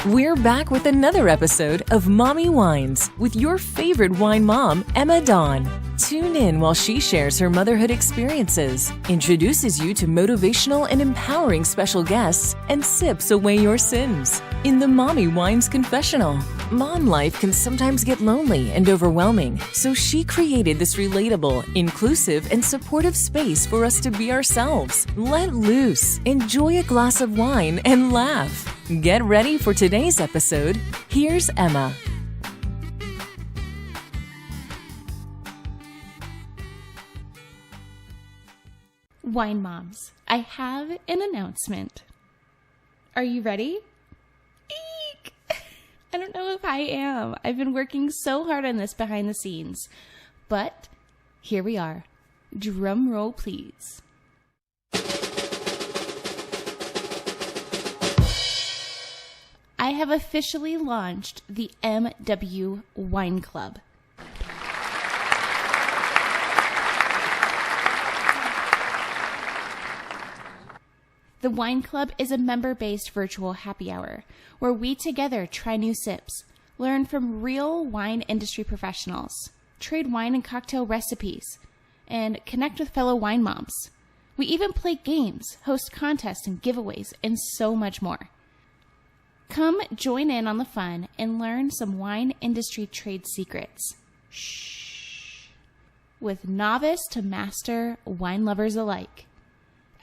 We're back with another episode of Mommy Wines with your favorite wine mom, Emma Dawn. Tune in while she shares her motherhood experiences, introduces you to motivational and empowering special guests, and sips away your sins. In the Mommy Wines Confessional, mom life can sometimes get lonely and overwhelming, so she created this relatable, inclusive, and supportive space for us to be ourselves. Let loose, enjoy a glass of wine, and laugh. Get ready for today's episode. Here's Emma. Wine moms, I have an announcement. Are you ready? Eek! I don't know if I am. I've been working so hard on this behind the scenes. But here we are. Drum roll, please. I have officially launched the MW Wine Club. The Wine Club is a member-based virtual happy hour where we together try new sips, learn from real wine industry professionals, trade wine and cocktail recipes, and connect with fellow wine moms. We even play games, host contests and giveaways, and so much more. Come join in on the fun and learn some wine industry trade secrets. Shh. With novice to master wine lovers alike.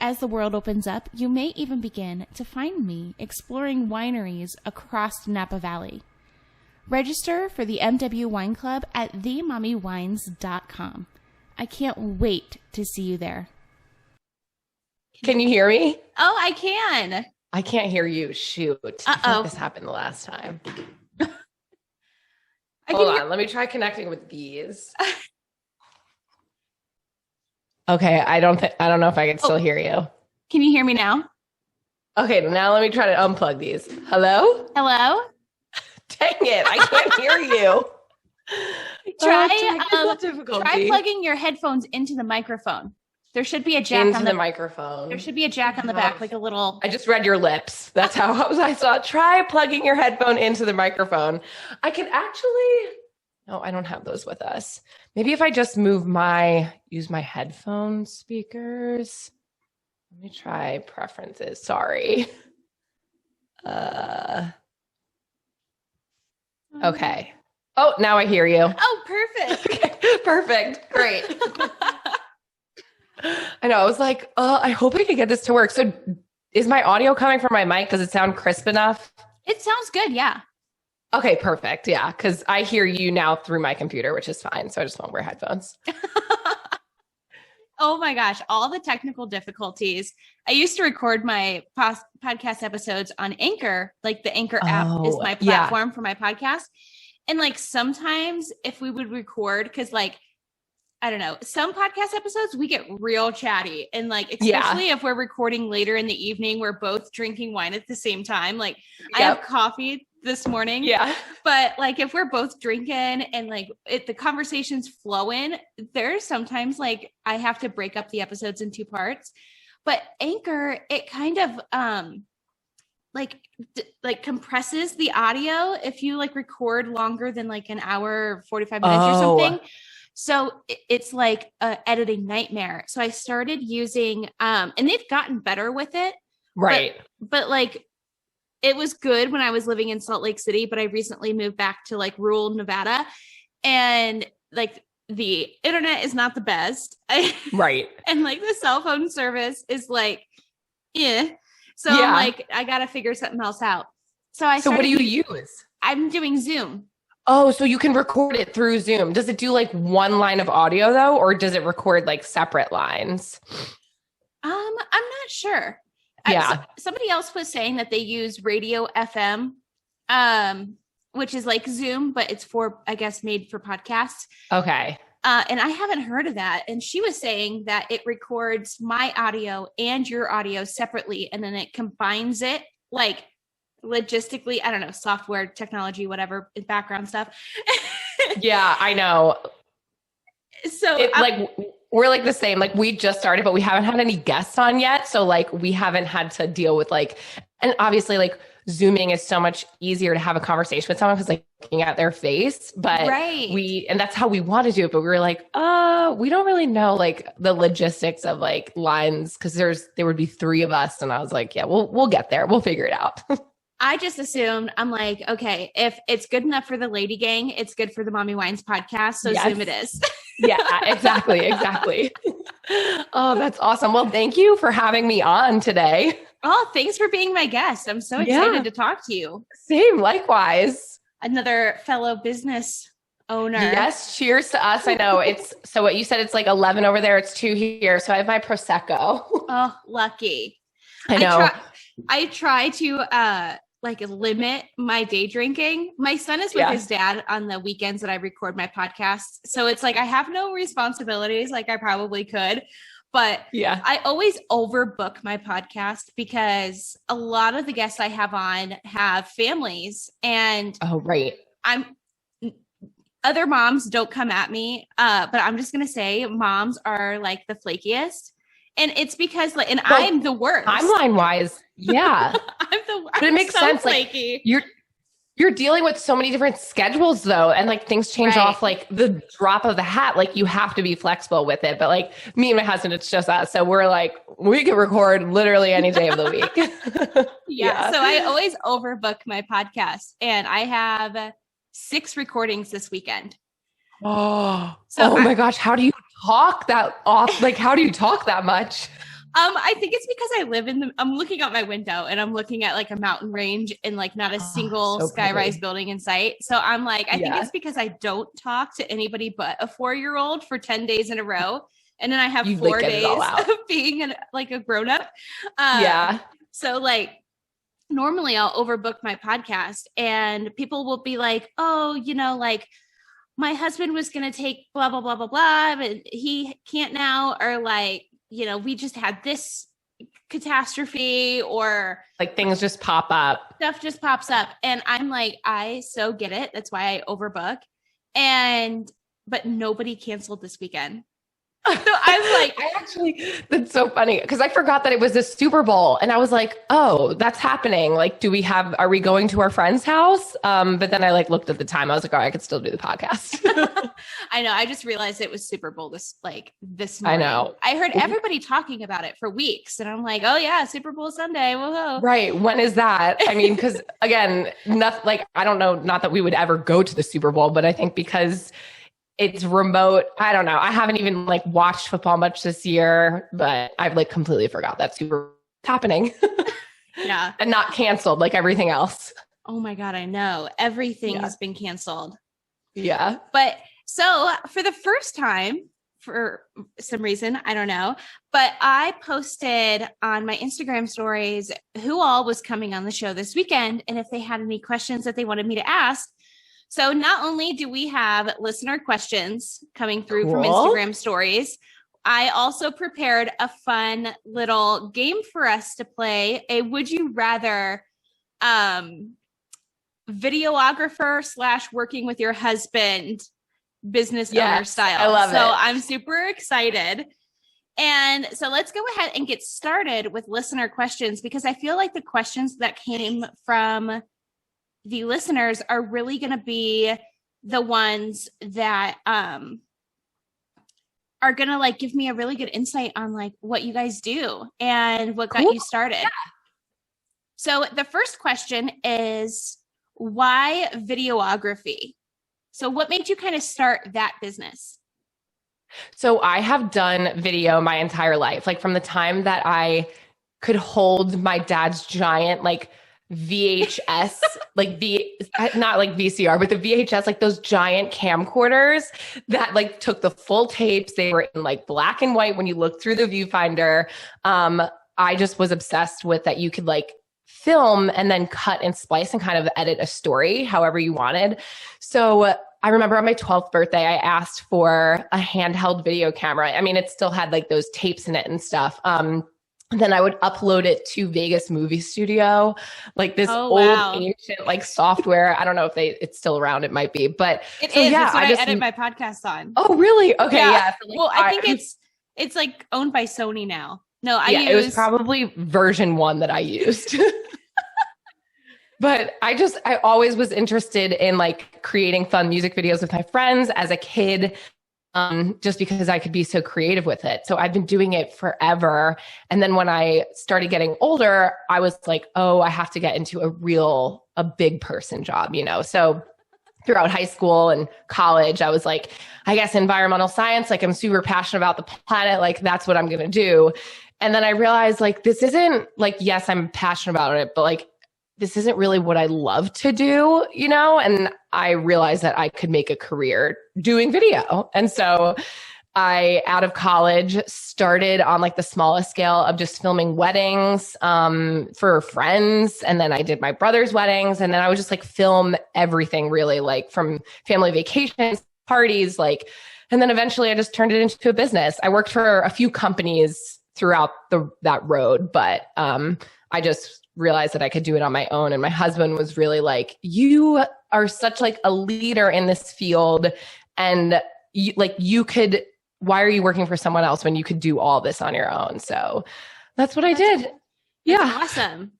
As the world opens up, you may even begin to find me exploring wineries across Napa Valley. Register for the MW Wine Club at themommywines.com. I can't wait to see you there. Can you hear me? Oh, I can. I can't hear you. Shoot. I think this happened the last time. Hold on. Let me try connecting with these. Okay. I don't know if I can still hear you. Can you hear me now? Okay. Now let me try to unplug these. Hello? Hello? Dang it. I can't hear you. Try plugging your headphones into the microphone. There should be a jack on the microphone. There should be a jack on the back, like a little. I just read your lips. That's how I saw. Try plugging your headphone into the microphone. I can actually. No, I don't have those with us. Maybe if I just use my headphone speakers. Let me try preferences. Sorry. Okay. Oh, now I hear you. Oh, perfect. Okay, perfect. Great. I know. I was like, I hope I can get this to work. So is my audio coming from my mic? Does it sound crisp enough? It sounds good. Yeah. Okay, perfect. Yeah. Cause I hear you now through my computer, which is fine. So I just won't wear headphones. Oh my gosh. All the technical difficulties. I used to record my podcast episodes on Anchor. Like the Anchor app is my platform for my podcast. And like sometimes if we would record, cause like, I don't know, some podcast episodes, we get real chatty. And like, especially if we're recording later in the evening, we're both drinking wine at the same time. Like I have coffee this morning. Yeah. But like, if we're both drinking and like the conversation's flowing, there's sometimes like I have to break up the episodes in two parts. But Anchor, it kind of, like compresses the audio if you like record longer than like an hour, 45 minutes or something. So it's like an editing nightmare. So I started using, and they've gotten better with it. Right. But like, it was good when I was living in Salt Lake City, but I recently moved back to like rural Nevada and like the internet is not the best. Right. And like the cell phone service is like, So I'm like, I got to figure something else out. So what do you use? I'm doing Zoom. Oh, so you can record it through Zoom. Does it do like one line of audio though, or does it record like separate lines? I'm not sure. Yeah. Somebody else was saying that they use Radio FM, which is like Zoom, but it's I guess, made for podcasts. Okay. And I haven't heard of that. And she was saying that it records my audio and your audio separately, and then it combines it like logistically, I don't know, software, technology, whatever, background stuff. Yeah, I know. So we're like the same, like we just started, but we haven't had any guests on yet. So like we haven't had to deal with like And obviously like Zooming is so much easier to have a conversation with someone because like looking at their face, but and that's how we want to do it. But we were like, we don't really know like the logistics of like lines because there would be 3 of us. And I was like, yeah, we'll get there. We'll figure it out. I just assumed, I'm like, okay, if it's good enough for the Lady Gang, it's good for the Mommy Wines podcast. So Zoom it is. Yeah, exactly. Oh, that's awesome. Well, thank you for having me on today. Oh, thanks for being my guest. I'm so excited to talk to you. Same, likewise. Another fellow business owner. Yes, cheers to us. I know so what you said, it's like 11 over there. It's 2 here. So I have my Prosecco. Oh, lucky. I know. I try to like limit my day drinking. My son is with his dad on the weekends that I record my podcast. So it's like, I have no responsibilities like I probably could, but I always overbook my podcast because a lot of the guests I have on have families and other moms don't come at me. But I'm just going to say moms are like the flakiest. And it's because like, I'm the worst. Timeline wise. Yeah. But it makes sense. Flaky. Like you're dealing with so many different schedules though. And like things change off like the drop of the hat. Like you have to be flexible with it. But like me and my husband, it's just us. So we're like, we can record literally any day of the week. So I always overbook my podcast and I have 6 recordings this weekend. Oh my gosh. How do you talk that off? Like, how do you talk that much? I think it's because I'm looking out my window and I'm looking at like a mountain range and like not a single skyrise building in sight. So I'm like, I think it's because I don't talk to anybody but a 4-year-old for 10 days in a row. And then I have 4 days of being a grown up. So like, normally I'll overbook my podcast and people will be like, oh, like my husband was going to take blah, blah, blah, blah, blah, but he can't now. Or like, we just had this catastrophe or like things just pop up. Stuff just pops up. And I'm like, I so get it. That's why I overbook. But nobody canceled this weekend. So I'm like, that's so funny because I forgot that it was the Super Bowl and I was like, oh, that's happening. Like, are we going to our friend's house? But then I like looked at the time. I was like, oh, I could still do the podcast. I know. I just realized it was Super Bowl this morning. I know. I heard everybody talking about it for weeks and I'm like, oh yeah, Super Bowl Sunday. Whoa. Right. When is that? I mean, because again, I don't know, not that we would ever go to the Super Bowl, but I think because it's remote. I don't know. I haven't even like watched football much this year, but I've like completely forgot that Super Bowl is happening. Yeah. And not canceled like everything else. Oh my God. I know. Everything has been canceled. Yeah. But so for the first time, for some reason, I don't know, but I posted on my Instagram stories who all was coming on the show this weekend and if they had any questions that they wanted me to ask. So not only do we have listener questions coming through from Instagram stories, I also prepared a fun little game for us to play, a would you rather videographer / working with your husband business owner style. I love it. So I'm super excited. And so let's go ahead and get started with listener questions because I feel like the questions that came from the listeners are really going to be the ones that are going to like give me a really good insight on like what you guys do and what got you started. Yeah. So the first question is why videography? So what made you kind of start that business? So I have done video my entire life, like from the time that I could hold my dad's giant, like VHS, not like VCR, but the VHS, like those giant camcorders that like took the full tapes. They were in like black and white when you look through the viewfinder. I just was obsessed with that. You could like film and then cut and splice and kind of edit a story however you wanted. So I remember on my 12th birthday, I asked for a handheld video camera. I mean, it still had like those tapes in it and stuff. And then I would upload it to Vegas Movie Studio, like this ancient like software. I don't know if it's still around. It might be, but it is. That's what I edit my podcast on. Oh, really? Okay, yeah. So, like, well, I think it's like owned by Sony now. No, it was probably version 1 that I used. But I always was interested in like creating fun music videos with my friends as a kid, just because I could be so creative with it. So I've been doing it forever. And then when I started getting older, I was like, oh, I have to get into a big person job, you know? So throughout high school and college, I was like, I guess environmental science, like I'm super passionate about the planet. Like that's what I'm going to do. And then I realized like, this isn't like, yes, I'm passionate about it, but like, this isn't really what I love to do, you know? And I realized that I could make a career doing video. And so I, out of college, started on like the smallest scale of just filming weddings for friends. And then I did my brother's weddings. And then I would just like film everything really, like from family vacations, parties, like, and then eventually I just turned it into a business. I worked for a few companies throughout that road, but I just realized that I could do it on my own. And my husband was really like, you are such like a leader in this field. And why are you working for someone else when you could do all this on your own? So that's what I did. Yeah. Awesome.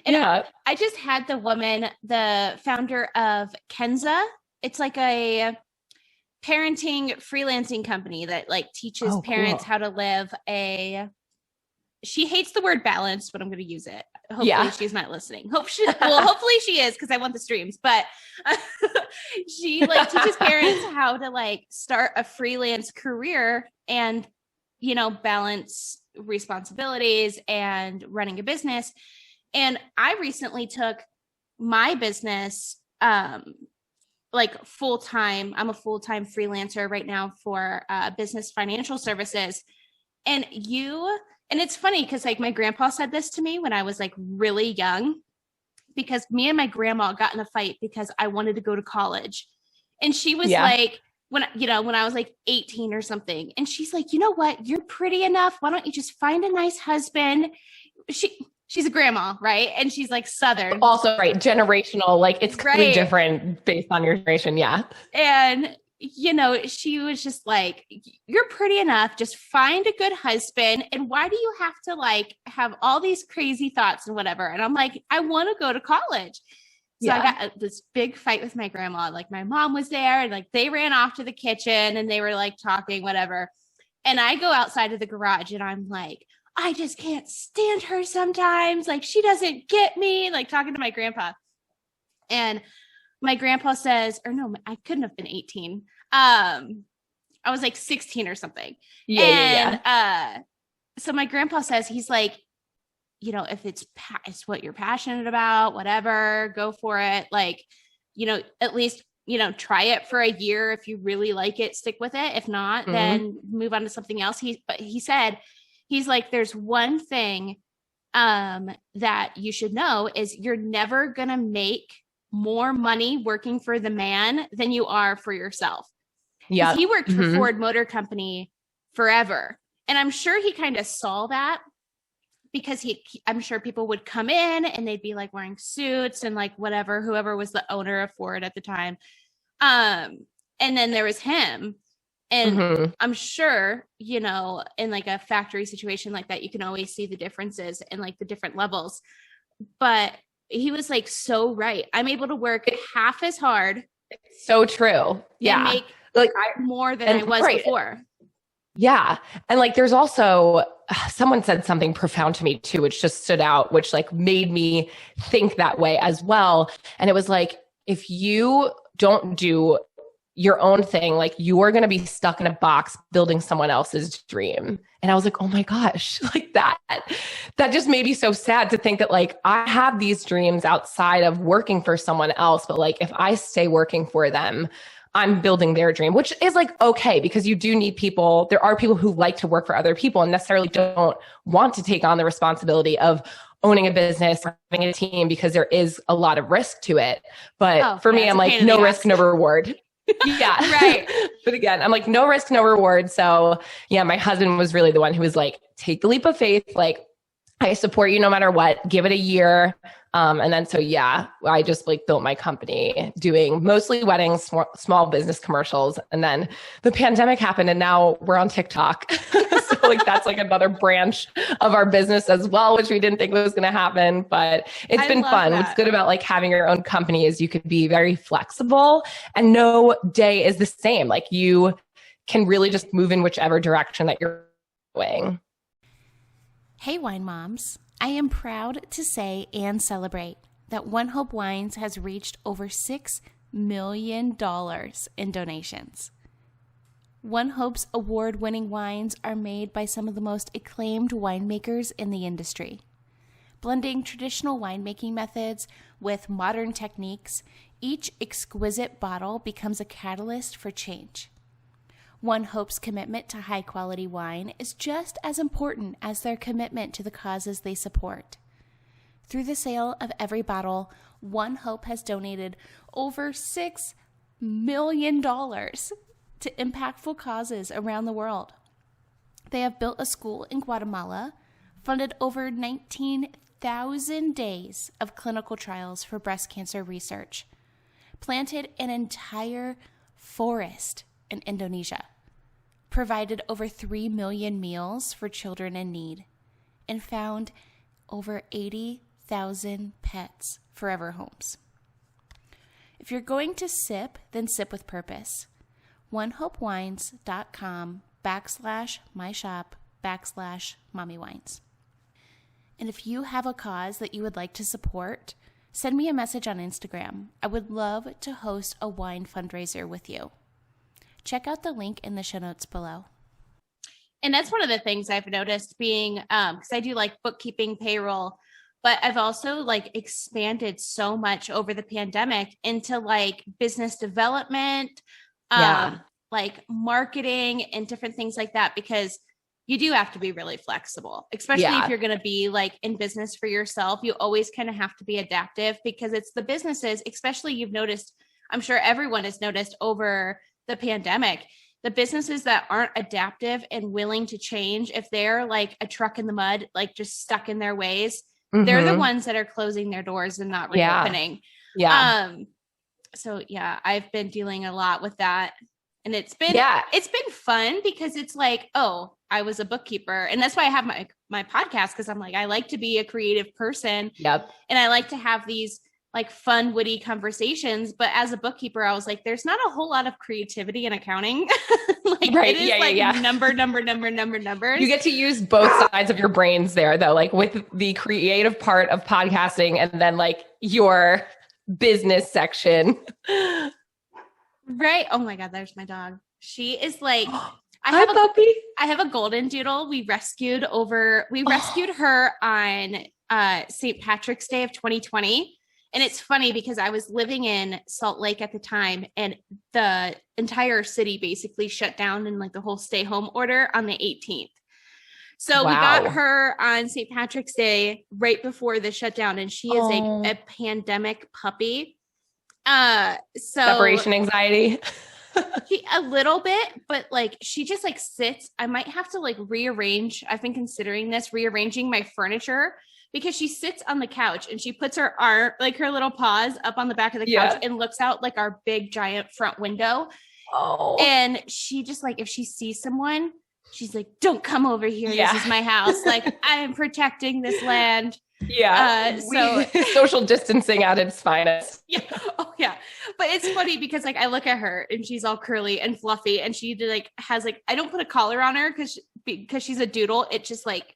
And yeah. I just had the founder of Kenza. It's like a parenting freelancing company that like teaches parents how to live she hates the word balance, but I'm going to use it. Hopefully she's not listening. Hopefully she is, because I want the streams, but she like teaches parents how to like start a freelance career and, you know, balance responsibilities and running a business. And I recently took my business, like full-time. I'm a full-time freelancer right now for business financial services. And it's funny because like my grandpa said this to me when I was like really young, because me and my grandma got in a fight because I wanted to go to college. And she was like, when I was like 18 or something, and she's like, you know what? You're pretty enough. Why don't you just find a nice husband? She's a grandma, right? And she's like Southern. Also, right. Generational, like it's completely different based on your generation. Yeah. And you know, she was just like, you're pretty enough. Just find a good husband. And why do you have to like have all these crazy thoughts and whatever? And I'm like, I want to go to college. So I got this big fight with my grandma. Like my mom was there and like they ran off to the kitchen and they were like talking, whatever. And I go outside of the garage and I'm like, I just can't stand her sometimes. Like she doesn't get me, like talking to my grandpa. And my grandpa says, or no, I couldn't have been 18. I was like 16 or something. So my grandpa says, he's like, you know, if it's what you're passionate about, whatever, go for it. Like, you know, at least, you know, try it for a year. If you really like it, stick with it. If not, then move on to something else. But he said, he's like, there's one thing that you should know is you're never going to make more money working for the man than you are for yourself. Yeah. He worked for Ford Motor Company forever. And I'm sure he kind of saw that because I'm sure people would come in and they'd be like wearing suits and like whatever, whoever was the owner of Ford at the time. And then there was him. And I'm sure, you know, in like a factory situation like that, you can always see the differences in like the different levels. But he was like, so right. I'm able to work half as hard. So true. Yeah. And make like more than I was before. Yeah. And like, there's also, someone said something profound to me too, which just stood out, which like made me think that way as well. And it was like, if you don't do your own thing, like you are going to be stuck in a box building someone else's dream. And I was like, oh my gosh, like that just made me so sad to think that like I have these dreams outside of working for someone else. But like, if I stay working for them, I'm building their dream, which is like, okay, because you do need people. There are people who like to work for other people and necessarily don't want to take on the responsibility of owning a business or having a team, because there is a lot of risk to it. But for me, I'm like, no risk, no reward. Yeah. Right. But again, I'm like, no risk, no reward. So yeah, my husband was really the one who was like, take the leap of faith. Like, I support you no matter what. Give it a year. And then, so yeah, I just like built my company doing mostly weddings, small business commercials. And then the pandemic happened and now we're on TikTok. So like, that's like another branch of our business as well, which we didn't think was going to happen, but it's been fun. That. What's good about like having your own company is you could be very flexible and no day is the same. Like you can really just move in whichever direction that you're going. Hey, wine moms. I am proud to say and celebrate that One Hope Wines has reached over $6 million in donations. One Hope's award-winning wines are made by some of the most acclaimed winemakers in the industry. Blending traditional winemaking methods with modern techniques, each exquisite bottle becomes a catalyst for change. One Hope's commitment to high-quality wine is just as important as their commitment to the causes they support. Through the sale of every bottle, One Hope has donated over $6 million to impactful causes around the world. They have built a school in Guatemala, funded over 19,000 days of clinical trials for breast cancer research, planted an entire forest in Indonesia, provided over 3 million meals for children in need, and found over 80,000 pets forever homes. If you're going to sip, then sip with purpose. onehopewines.com/myshop/mommywines. And if you have a cause that you would like to support, send me a message on Instagram. I would love to host a wine fundraiser with you. Check out the link in the show notes below. And that's one of the things I've noticed being, because I do like bookkeeping, payroll, but I've also like expanded so much over the pandemic into like business development, like marketing and different things like that, because you do have to be really flexible, especially if you're going to be like in business for yourself. You always kind of have to be adaptive because it's the businesses, especially you've noticed, I'm sure everyone has noticed over the pandemic, the businesses that aren't adaptive and willing to change, if they're like a truck in the mud, like just stuck in their ways, they're the ones that are closing their doors and not reopening. So yeah, I've been dealing a lot with that, and it's been fun because it's like, oh, I was a bookkeeper, and that's why I have my podcast, because I'm like, I like to be a creative person, and I like to have these like fun, witty conversations. But as a bookkeeper, I was like, there's not a whole lot of creativity in accounting. It is numbers. You get to use both sides of your brains there though, like with the creative part of podcasting and then like your business section. Right. Oh my God, there's my dog. She is like, I have a golden doodle. We rescued her on St. Patrick's Day of 2020. And it's funny because I was living in Salt Lake at the time, and the entire city basically shut down in like the whole stay home order on the 18th. So we got her on St. Patrick's Day right before the shutdown, and she is a pandemic puppy. So separation anxiety. A little bit, but like she just like sits. I might have to like rearrange. I've been considering rearranging my furniture, because she sits on the couch and she puts her arm, like her little paws up on the back of the couch and looks out like our big giant front window. Oh. And she just like, if she sees someone, she's like, don't come over here. This is my house. Like, I am protecting this land. So social distancing at its finest. Oh yeah. But it's funny because like I look at her and she's all curly and fluffy, and she like has like, I don't put a collar on her because she's a doodle. It just like,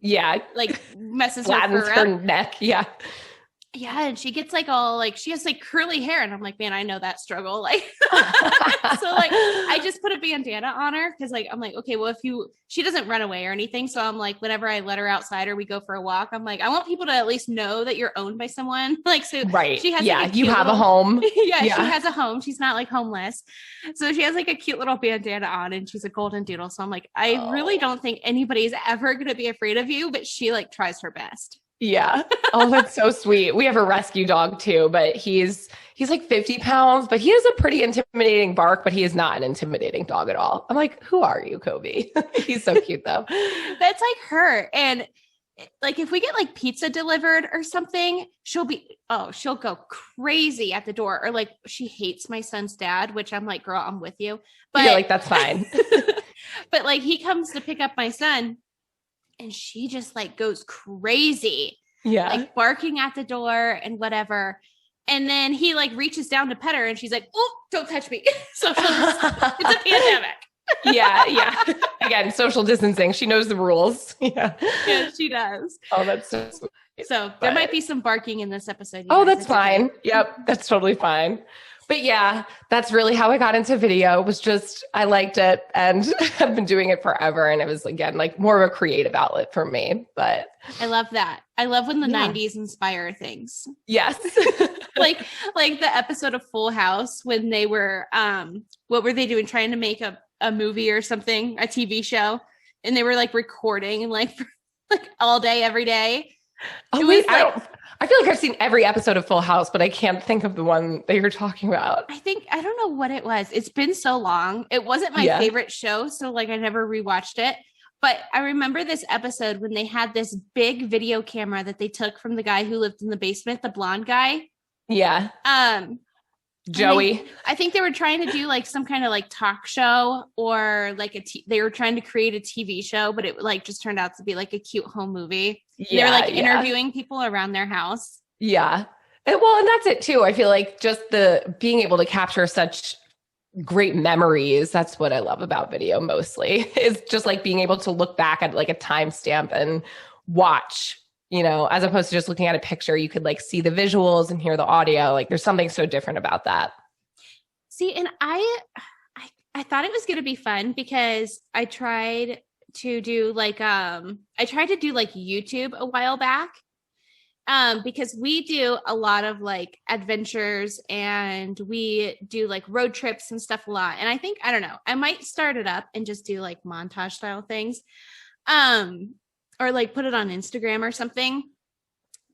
like messes her neck. And she gets like all like, she has like curly hair, and I'm like, man, I know that struggle. Like, so like I just put a bandana on her because like I'm like, okay, well, she doesn't run away or anything, so I'm like, whenever I let her outside or we go for a walk, I'm like, I want people to at least know that you're owned by someone. Like, so she has like, you have a home. She has a home. She's not like homeless, so she has like a cute little bandana on, and she's a golden doodle. So I'm like, I really don't think anybody's ever gonna be afraid of you, but she like tries her best. Oh, that's so sweet. We have a rescue dog too, but he's like 50 pounds, but he has a pretty intimidating bark, but he is not an intimidating dog at all. I'm like, who are you, Kobe? He's so cute though. That's like her. And like if we get like pizza delivered or something, she'll go crazy at the door. Or like she hates my son's dad, which I'm like, girl, I'm with you. But you're like, that's fine. But like he comes to pick up my son and she just like goes crazy. Yeah. Like barking at the door and whatever. And then he like reaches down to pet her and she's like, oh, don't touch me. So it's a pandemic. Yeah. Again, social distancing. She knows the rules. Yeah, she does. Oh, that's so sweet. So there might be some barking in this episode. Oh, that's fine. Yep, that's totally fine. But yeah, that's really how I got into video. Was just, I liked it and I've been doing it forever. And it was, again, like more of a creative outlet for me. But I love that. I love when the 90s inspire things. Yes. like the episode of Full House when they were, what were they doing? Trying to make a movie or something, a TV show. And they were like recording like for, like all day, every day. Oh, wait, I feel like I've seen every episode of Full House, but I can't think of the one that you're talking about. I don't know what it was. It's been so long. It wasn't my favorite show. So like I never rewatched it. But I remember this episode when they had this big video camera that they took from the guy who lived in the basement, the blonde guy. Yeah. Joey. I think they were trying to do like some kind of like talk show or like they were trying to create a TV show, but it like just turned out to be like a cute home movie. They're like interviewing people around their house. Yeah. And that's it too. I feel like just the being able to capture such great memories. That's what I love about video mostly, is just like being able to look back at like a timestamp and watch, as opposed to just looking at a picture. You could like see the visuals and hear the audio. Like there's something so different about that. See, and I thought it was going to be fun because I tried to do like YouTube a while back. Because we do a lot of like adventures and we do like road trips and stuff a lot. And I don't know, I might start it up and just do like montage style things. Or like put it on Instagram or something.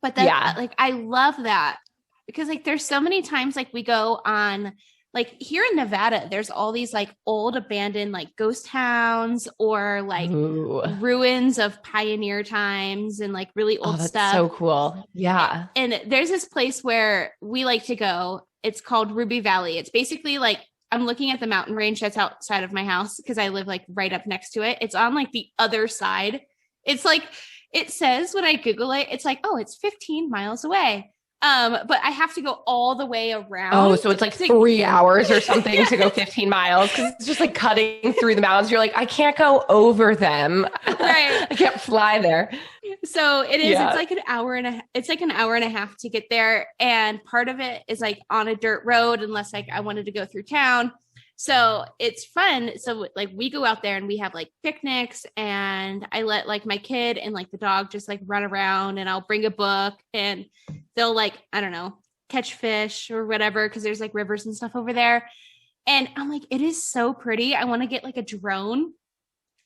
But then like, I love that because like, there's so many times like we go on, like here in Nevada, there's all these like old abandoned like ghost towns or like ruins of pioneer times and like really old stuff. So cool. Yeah. And there's this place where we like to go. It's called Ruby Valley. It's basically like, I'm looking at the mountain range that's outside of my house because I live like right up next to it. It's on like the other side. It's like, it says when I Google it, it's like, oh, it's 15 miles away. But I have to go all the way around. Oh, so it's like 3 hours or something to go 15 miles because it's just like cutting through the mountains. You're like, I can't go over them. Right. I can't fly there. So it is. It's like an hour and a half to get there, and part of it is like on a dirt road, unless like I wanted to go through town. So it's fun. So like we go out there and we have like picnics, and I let like my kid and like the dog just like run around, and I'll bring a book and they'll like, I don't know, catch fish or whatever. Cause there's like rivers and stuff over there. And I'm like, it is so pretty. I want to get like a drone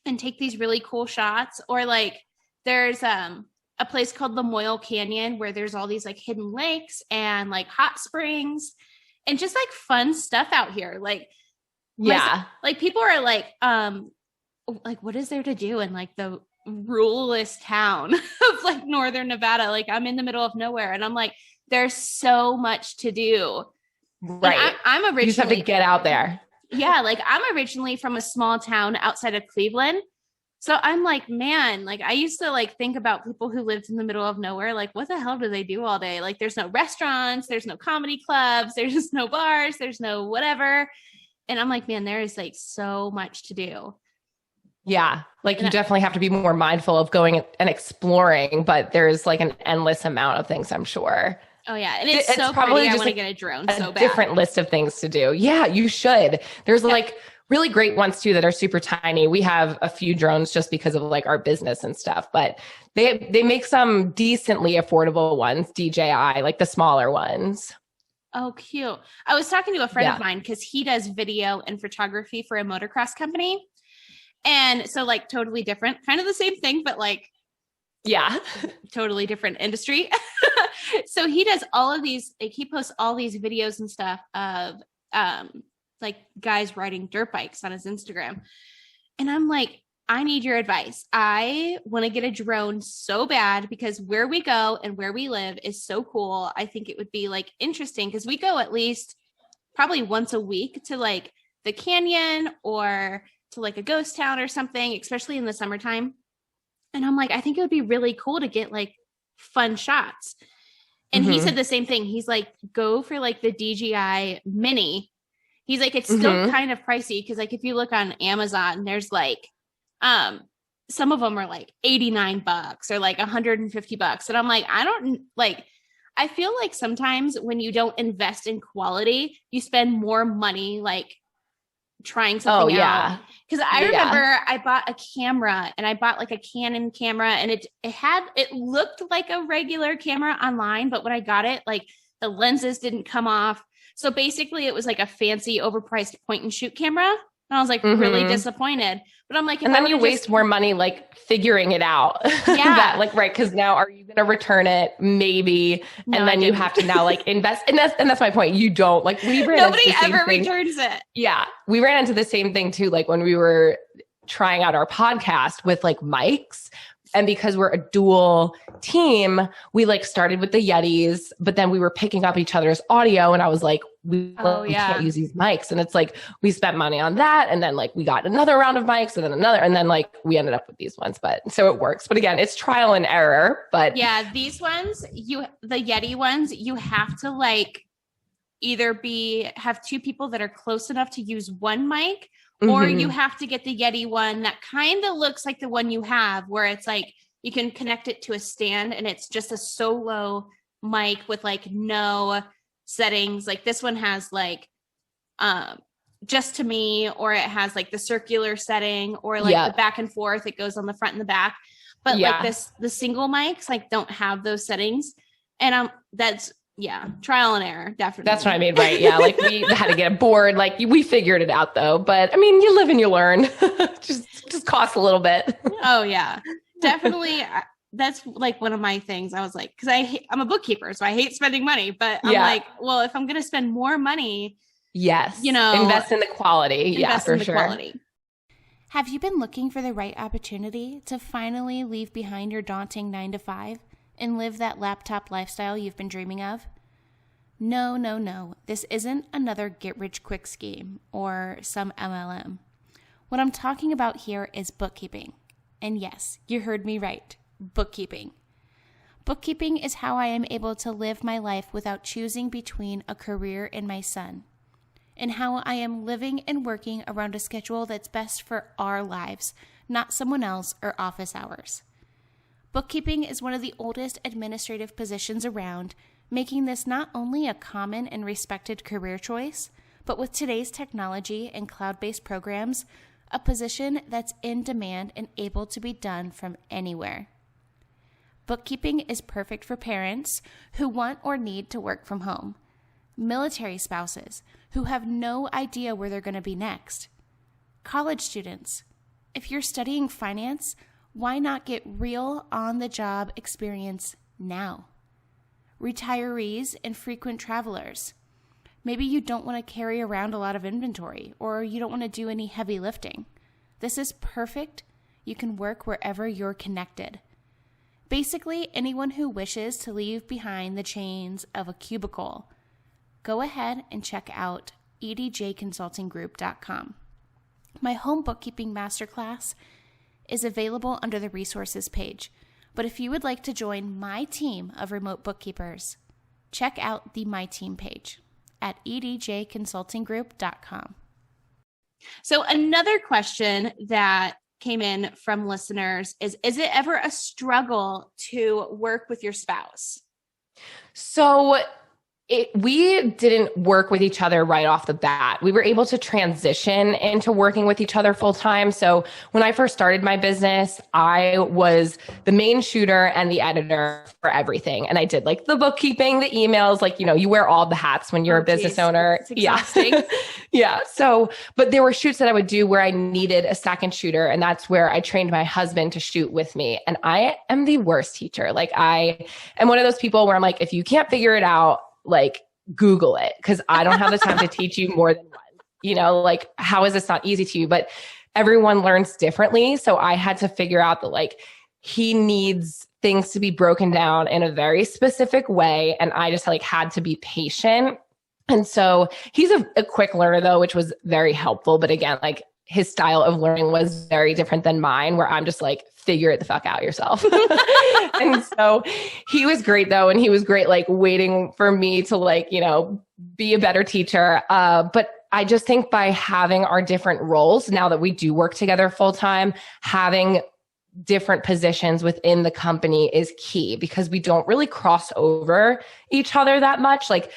and take these really cool shots. Or like there's a place called the Moyle Canyon where there's all these like hidden lakes and like hot springs and just like fun stuff out here. Like, like people are like what is there to do in like the ruralest town of like northern Nevada? Like I'm in the middle of nowhere, and I'm like, there's so much to do. Right. I'm originally, you just have to get out there. Yeah. Like I'm originally from a small town outside of Cleveland. So I'm like, man, like I used to like think about people who lived in the middle of nowhere. Like, what the hell do they do all day? Like there's no restaurants, there's no comedy clubs, there's just no bars, there's no whatever. And I'm like, man, there is like so much to do. Yeah. Like you definitely have to be more mindful of going and exploring, but there's like an endless amount of things, I'm sure. Oh yeah. And it's so probably I want to get a drone so bad. Different list of things to do. Yeah, you should. There's like really great ones too that are super tiny. We have a few drones just because of like our business and stuff, but they make some decently affordable ones, DJI, like the smaller ones. Oh, cute. I was talking to a friend of mine because he does video and photography for a motocross company. And so like totally different, kind of the same thing, but like, totally different industry. So he does all of these, like he posts all these videos and stuff of like guys riding dirt bikes on his Instagram. And I'm like, I need your advice. I want to get a drone so bad because where we go and where we live is so cool. I think it would be like interesting because we go at least probably once a week to like the canyon or to like a ghost town or something, especially in the summertime. And I'm like, I think it would be really cool to get like fun shots. And he said the same thing. He's like, go for like the DJI Mini. He's like, it's still kind of pricey because like if you look on Amazon, there's like some of them are like $89 or like $150. And I'm like, I feel like sometimes when you don't invest in quality, you spend more money like trying something out. Because I remember I bought a camera and I bought like a Canon camera and it looked like a regular camera online, but when I got it, like the lenses didn't come off. So basically it was like a fancy overpriced point and shoot camera. And I was like really disappointed. But I'm like, and then you waste more money like figuring it out. Yeah. Because now are you going to return it? Maybe. No, and then you have to now like invest. And that's my point. You don't like nobody ever returns it. Yeah. We ran into the same thing too. Like when we were trying out our podcast with like mics. And because we're a dual team, we like started with the Yetis, but then we were picking up each other's audio. And I was like, we can't use these mics. And it's like, we spent money on that. And then like, we got another round of mics and then another, and then like, we ended up with these ones, but so it works. But again, it's trial and error, but yeah, these ones, the Yeti ones, you have to like either have two people that are close enough to use one mic, or you have to get the Yeti one that kind of looks like the one you have, where it's like you can connect it to a stand and it's just a solo mic with like no settings. Like this one has like just to me, or it has like the circular setting, or like the back and forth, it goes on the front and the back. But like the single mics like don't have those settings. And that's trial and error, definitely. That's what I mean, right? Yeah, like we had to get a board. Like we figured it out though. But I mean, you live and you learn. just costs a little bit. Oh yeah, definitely. That's like one of my things. I was like, because I'm a bookkeeper, so I hate spending money. But I'm like, well, if I'm going to spend more money, invest in the quality. Yeah, for sure. Quality. Have you been looking for the right opportunity to finally leave behind your daunting 9-to-5? And live that laptop lifestyle you've been dreaming of? No. This isn't another get-rich-quick scheme or some MLM. What I'm talking about here is bookkeeping. And yes, you heard me right, bookkeeping. Bookkeeping is how I am able to live my life without choosing between a career and my son, and how I am living and working around a schedule that's best for our lives, not someone else or office hours. Bookkeeping is one of the oldest administrative positions around, making this not only a common and respected career choice, but with today's technology and cloud-based programs, a position that's in demand and able to be done from anywhere. Bookkeeping is perfect for parents who want or need to work from home, military spouses who have no idea where they're going to be next, college students. If you're studying finance, why not get real on-the-job experience now? Retirees and frequent travelers. Maybe you don't want to carry around a lot of inventory, or you don't want to do any heavy lifting. This is perfect. You can work wherever you're connected. Basically, anyone who wishes to leave behind the chains of a cubicle, go ahead and check out edjconsultinggroup.com. My home bookkeeping masterclass is available under the resources page. But if you would like to join my team of remote bookkeepers, check out the My Team page at edjconsultinggroup.com. So another question that came in from listeners is it ever a struggle to work with your spouse? So we didn't work with each other right off the bat. We were able to transition into working with each other full time. So when I first started my business, I was the main shooter and the editor for everything. And I did like the bookkeeping, the emails, like, you wear all the hats when you're a business owner. It's exhausting. Yeah. So, but there were shoots that I would do where I needed a second shooter. And that's where I trained my husband to shoot with me. And I am the worst teacher. Like I am one of those people where I'm like, if you can't figure it out, like Google it, because I don't have the time to teach you more than one. Like, how is this not easy to you? But everyone learns differently. So I had to figure out that like he needs things to be broken down in a very specific way. And I just like had to be patient. And so he's a quick learner though, which was very helpful. But again, like his style of learning was very different than mine, where I'm just like, figure it the fuck out yourself. And so he was great though. And he was great, like waiting for me to like, you know, be a better teacher. But I just think by having our different roles, now that we do work together full time, having different positions within the company is key, because we don't really cross over each other that much. Like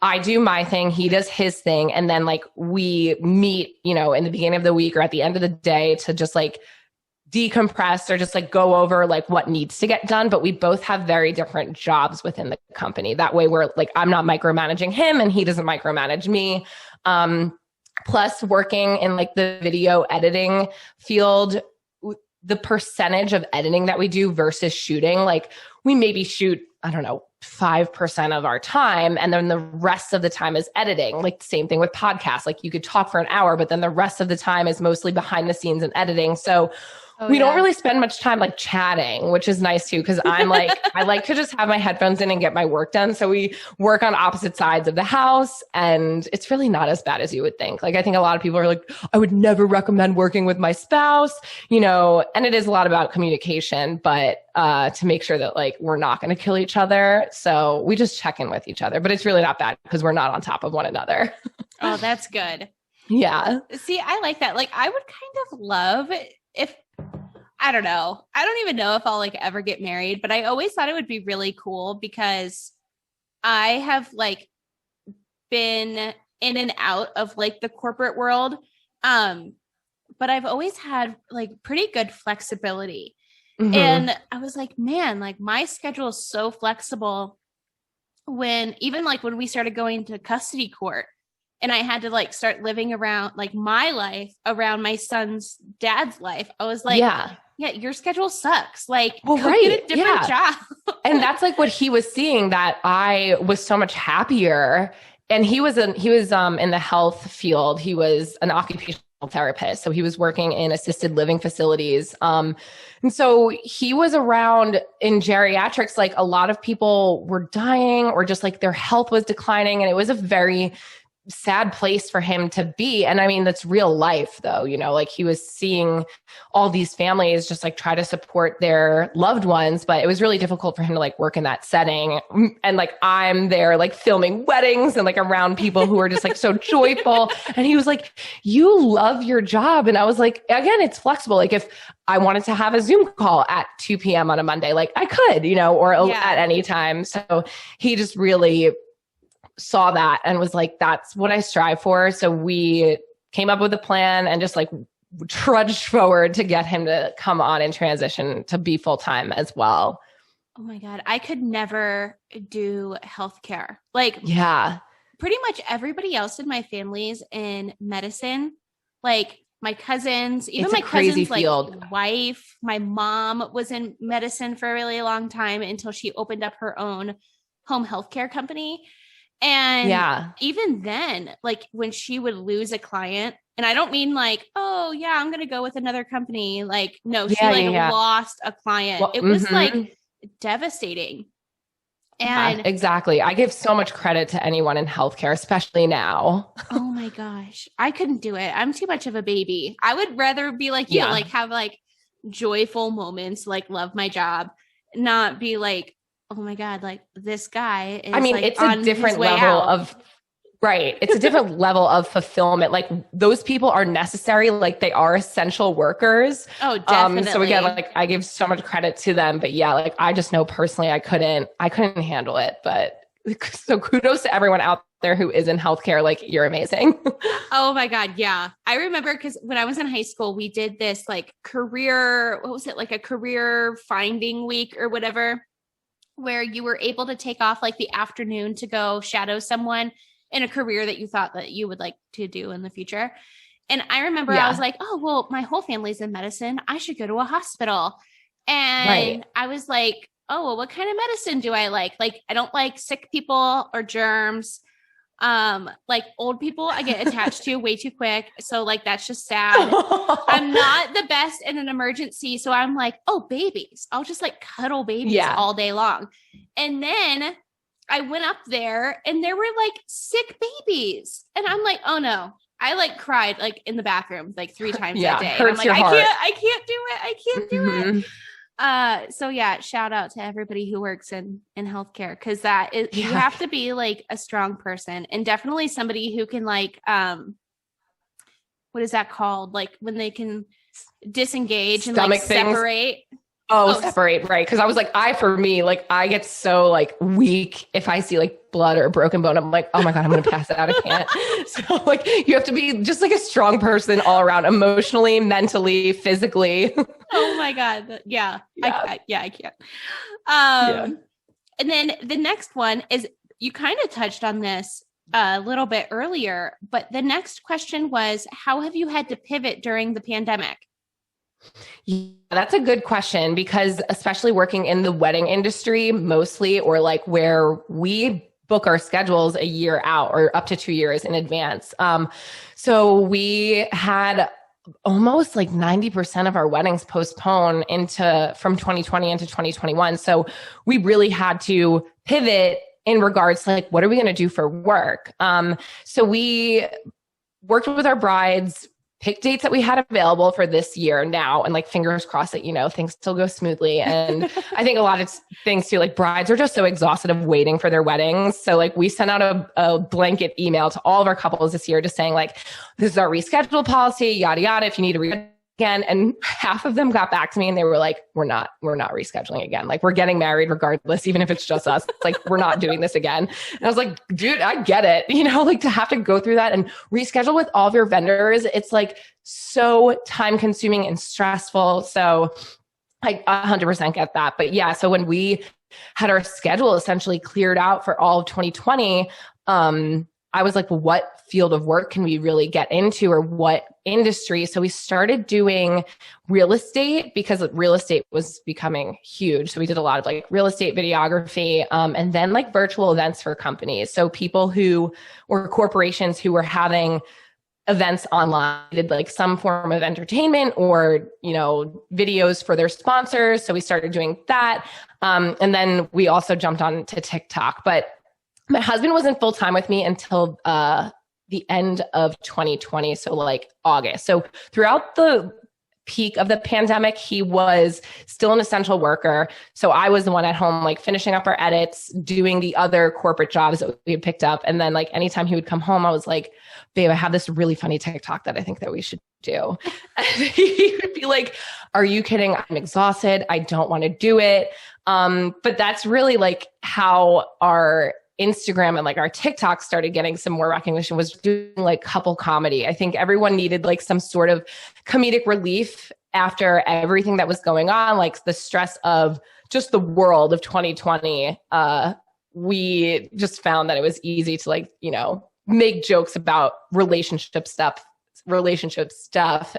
I do my thing, he does his thing. And then like we meet, you know, in the beginning of the week or at the end of the day to just like decompress or just like go over like what needs to get done. But we both have very different jobs within the company. That way we're like, I'm not micromanaging him and he doesn't micromanage me. Plus working in like the video editing field, the percentage of editing that we do versus shooting, like we maybe shoot, I don't know, 5% of our time. And then the rest of the time is editing. Like same thing with podcasts. Like you could talk for an hour, but then the rest of the time is mostly behind the scenes and editing. So we don't really spend much time like chatting, which is nice too. Cause I'm like, I like to just have my headphones in and get my work done. So we work on opposite sides of the house, and it's really not as bad as you would think. Like, I think a lot of people are like, I would never recommend working with my spouse, you know, and it is a lot about communication, but to make sure that like, we're not going to kill each other. So we just check in with each other, but it's really not bad because we're not on top of one another. Oh, that's good. Yeah. See, I like that. Like, I would kind of love if, I don't know. I don't even know if I'll like ever get married, but I always thought it would be really cool because I have like been in and out of like the corporate world. But I've always had like pretty good flexibility. Mm-hmm. And I was like, man, like my schedule is so flexible when we started going to custody court. And I had to like start living around like my life around my son's dad's life. I was like, yeah, your schedule sucks. Like, go get a different job. And that's like what he was seeing, that I was so much happier. And he was in the health field. He was an occupational therapist. So he was working in assisted living facilities. And so he was around in geriatrics, like a lot of people were dying or just like their health was declining. And it was a very sad place for him to be. And I mean, that's real life though, you know, like he was seeing all these families just like try to support their loved ones, but it was really difficult for him to like work in that setting. And like, I'm there like filming weddings and like around people who are just like so joyful. And he was like, you love your job. And I was like, again, it's flexible. Like if I wanted to have a Zoom call at 2 p.m. on a Monday, like I could, you know, or at any time. So he just really saw that and was like, that's what I strive for. So we came up with a plan and just like trudged forward to get him to come on and transition to be full-time as well. Oh my God. I could never do healthcare. Like, yeah, pretty much everybody else in my family's in medicine. Like my cousins, even my cousin's like wife, my mom was in medicine for a really long time until she opened up her own home healthcare company. And even then, like when she would lose a client, and I don't mean like, oh yeah, I'm going to go with another company. Like, no, she lost a client. Well, it was like devastating. And exactly. I give so much credit to anyone in healthcare, especially now. Oh my gosh. I couldn't do it. I'm too much of a baby. I would rather be like you, like have like joyful moments, like love my job, not be like, oh my God, like this guy is, I mean, like, it's a different level of, right. It's a different level of fulfillment. Like those people are necessary. Like they are essential workers. Oh, definitely. So again, like I give so much credit to them, but yeah, like I just know personally, I couldn't handle it, but so kudos to everyone out there who is in healthcare. Like you're amazing. Oh my God. Yeah. I remember because when I was in high school, we did this like career, what was it? Like a career finding week or whatever, where you were able to take off like the afternoon to go shadow someone in a career that you thought that you would like to do in the future. And I remember I was like, oh, well, my whole family's in medicine. I should go to a hospital. And I was like, oh, well, what kind of medicine do I like? Like, I don't like sick people or germs. Like old people I get attached to way too quick. So like, that's just sad. I'm not the best in an emergency. So I'm like, oh, babies. I'll just like cuddle babies all day long. And then I went up there and there were like sick babies. And I'm like, oh no. I like cried like in the bathroom like 3 times that day. Hurts I'm like, your heart. I can't do it. I can't do it. So yeah, shout out to everybody who works in healthcare, because that is, you have to be like a strong person, and definitely somebody who can like, what is that called? Like when they can disengage and like separate. Separate. Right. Cause I was like, for me, I get so like weak if I see like blood or broken bone. I'm like, oh my God, I'm going to pass out. I can't. So like, you have to be just like a strong person all around, emotionally, mentally, physically. Oh my God. Yeah. I can't. And then the next one is, you kind of touched on this a little bit earlier, but the next question was, how have you had to pivot during the pandemic? Yeah, that's a good question, because especially working in the wedding industry mostly, or like where we book our schedules a year out or up to 2 years in advance. So we had almost like 90% of our weddings postponed from 2020 into 2021. So we really had to pivot in regards to like, what are we going to do for work? So we worked with our brides, pick dates that we had available for this year now, and like fingers crossed that, things still go smoothly. And I think a lot of things too, like brides are just so exhausted of waiting for their weddings. So like we sent out a blanket email to all of our couples this year, just saying like, this is our reschedule policy, yada, yada. If you need to again. And half of them got back to me and they were like, we're not rescheduling again. Like, we're getting married regardless, even if it's just us. Like, we're not doing this again. And I was like, dude, I get it. Like to have to go through that and reschedule with all of your vendors. It's like so time consuming and stressful. So I 100% get that. But yeah, so when we had our schedule essentially cleared out for all of 2020, I was like, well, what field of work can we really get into, or what industry? So we started doing real estate, because real estate was becoming huge. So we did a lot of like real estate videography, and then like virtual events for companies. So people or corporations who were having events online, did like some form of entertainment or, videos for their sponsors. So we started doing that. And then we also jumped on to TikTok, but my husband wasn't full time with me until the end of 2020. So like August. So throughout the peak of the pandemic, he was still an essential worker. So I was the one at home, like finishing up our edits, doing the other corporate jobs that we had picked up. And then like anytime he would come home, I was like, babe, I have this really funny TikTok that I think that we should do. And he would be like, are you kidding? I'm exhausted. I don't want to do it. But that's really like how our Instagram and like our TikTok started getting some more recognition, was doing like couple comedy. I think everyone needed like some sort of comedic relief after everything that was going on, like the stress of just the world of 2020. We just found that it was easy to like, make jokes about relationship stuff,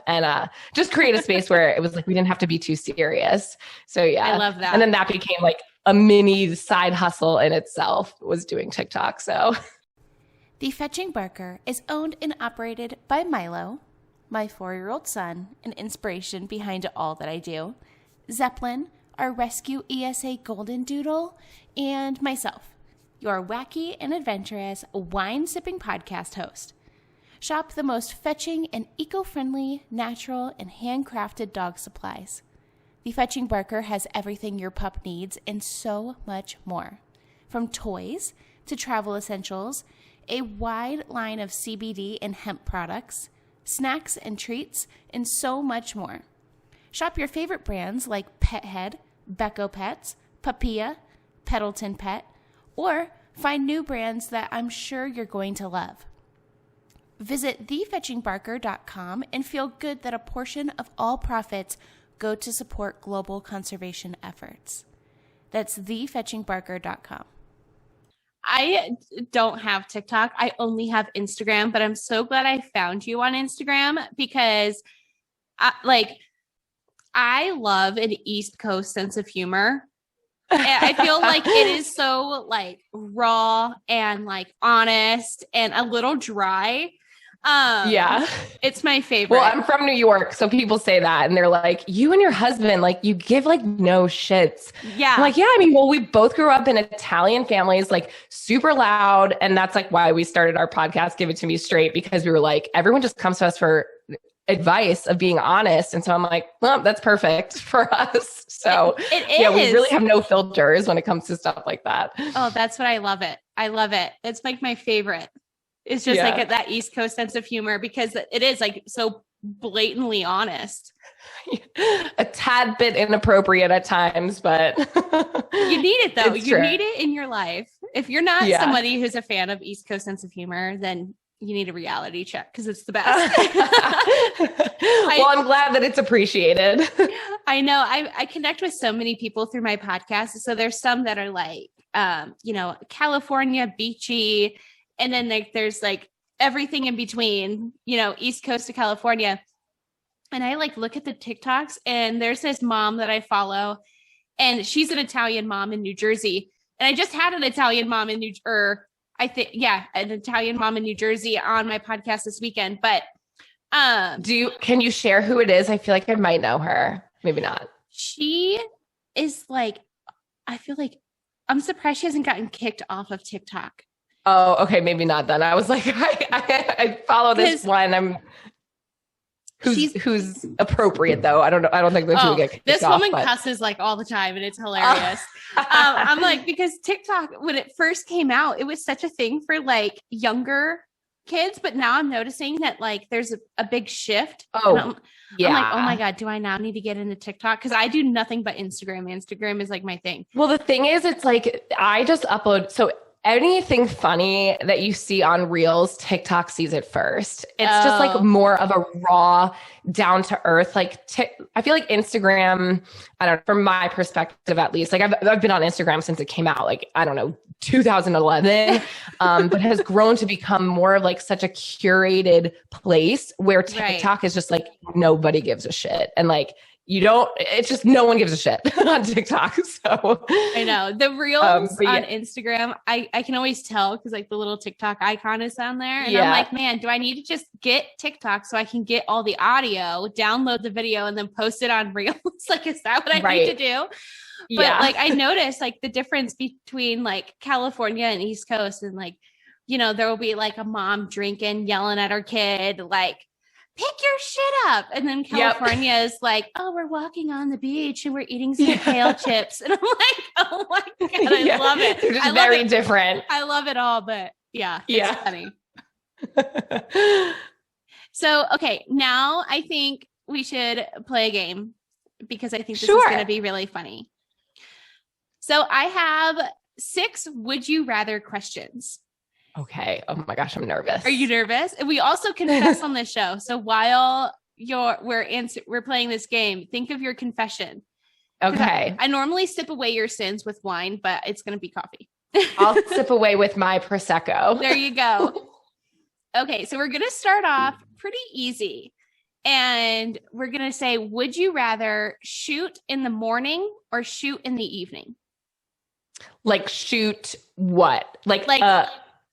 and just create a space where it was like, we didn't have to be too serious. So yeah, I love that. And then that became like a mini side hustle in itself, was doing TikTok. So The Fetching Barker is owned and operated by Milo, my 4-year-old son, an inspiration behind all that I do, Zeppelin, our rescue ESA golden doodle, and myself, your wacky and adventurous wine-sipping podcast host. Shop the most fetching and eco-friendly, natural, and handcrafted dog supplies. The Fetching Barker has everything your pup needs and so much more. From toys to travel essentials, a wide line of CBD and hemp products, snacks and treats, and so much more. Shop your favorite brands like Pet Head, Becco Pets, Papilla, Pendleton Pet, or find new brands that I'm sure you're going to love. Visit thefetchingbarker.com and feel good that a portion of all profits go to support global conservation efforts. That's thefetchingbarker.com. I don't have TikTok. I only have Instagram, but I'm so glad I found you on Instagram, because I love an East Coast sense of humor. I feel like it is so like raw and like honest and a little dry. It's my favorite. Well, I'm from New York, so people say that and they're like, you and your husband, like you give like no shits. Yeah. I'm like, yeah, I mean, well, we both grew up in Italian families, like super loud. And that's like why we started our podcast, Give It To Me Straight, because we were like, everyone just comes to us for advice of being honest. And so I'm like, well, that's perfect for us. So it we is. really have no filters when it comes to stuff like that. Oh, that's what I love it. I love it. It's like my favorite. It's just like that East Coast sense of humor because it is like so blatantly honest. A tad bit inappropriate at times, but you need it though. It's you true. Need it in your life. If you're not somebody who's a fan of East Coast sense of humor, then you need a reality check because it's the best. Well, I'm glad that it's appreciated. I know. I connect with so many people through my podcast. So there's some that are like, California beachy. And then there's like everything in between, East Coast to California. And I like look at the TikToks and there's this mom that I follow and she's an Italian mom in New Jersey. And I just had an Italian mom in an Italian mom in New Jersey on my podcast this weekend. But can you share who it is? I feel like I might know her. Maybe not. She is like, I feel like I'm surprised she hasn't gotten kicked off of TikTok. Oh, okay. Maybe not then. I was like, I follow this one. Who's appropriate though. I don't know. I don't think that she would get kicked this off, woman cusses like all the time and it's hilarious. I'm like, because TikTok, when it first came out, it was such a thing for like younger kids, but now I'm noticing that like there's a big shift. I'm like, oh my God, do I now need to get into TikTok? Because I do nothing but Instagram. Instagram is like my thing. Well, the thing is, it's like I just upload. So anything funny that you see on Reels, TikTok sees it first. It's just like more of a raw, down to earth. Like I feel like Instagram, I don't know, from my perspective at least, like I've been on Instagram since it came out, like, I don't know, 2011, but has grown to become more of like such a curated place where TikTok is just like, nobody gives a shit. And like, it's just no one gives a shit on TikTok. So I know the Reels on Instagram, I can always tell because like the little TikTok icon is down there. And I'm like, man, do I need to just get TikTok so I can get all the audio, download the video and then post it on Reels? Like, is that what I need to do? But like, I noticed like the difference between like California and East Coast and like, there will be like a mom drinking, yelling at her kid, like, pick your shit up. And then California is like, oh, we're walking on the beach and we're eating some kale chips. And I'm like, oh my God, I love it. They're just very different. I love it all, but it's funny. So, okay, now I think we should play a game because I think this is going to be really funny. So I have 6 would you rather questions. Okay. Oh my gosh, I'm nervous. Are you nervous? And we also confess on this show. So while we're playing this game, think of your confession. Okay. I normally sip away your sins with wine, but it's going to be coffee. I'll sip away with my Prosecco. There you go. Okay. So we're going to start off pretty easy. And we're going to say, would you rather shoot in the morning or shoot in the evening? Like shoot what?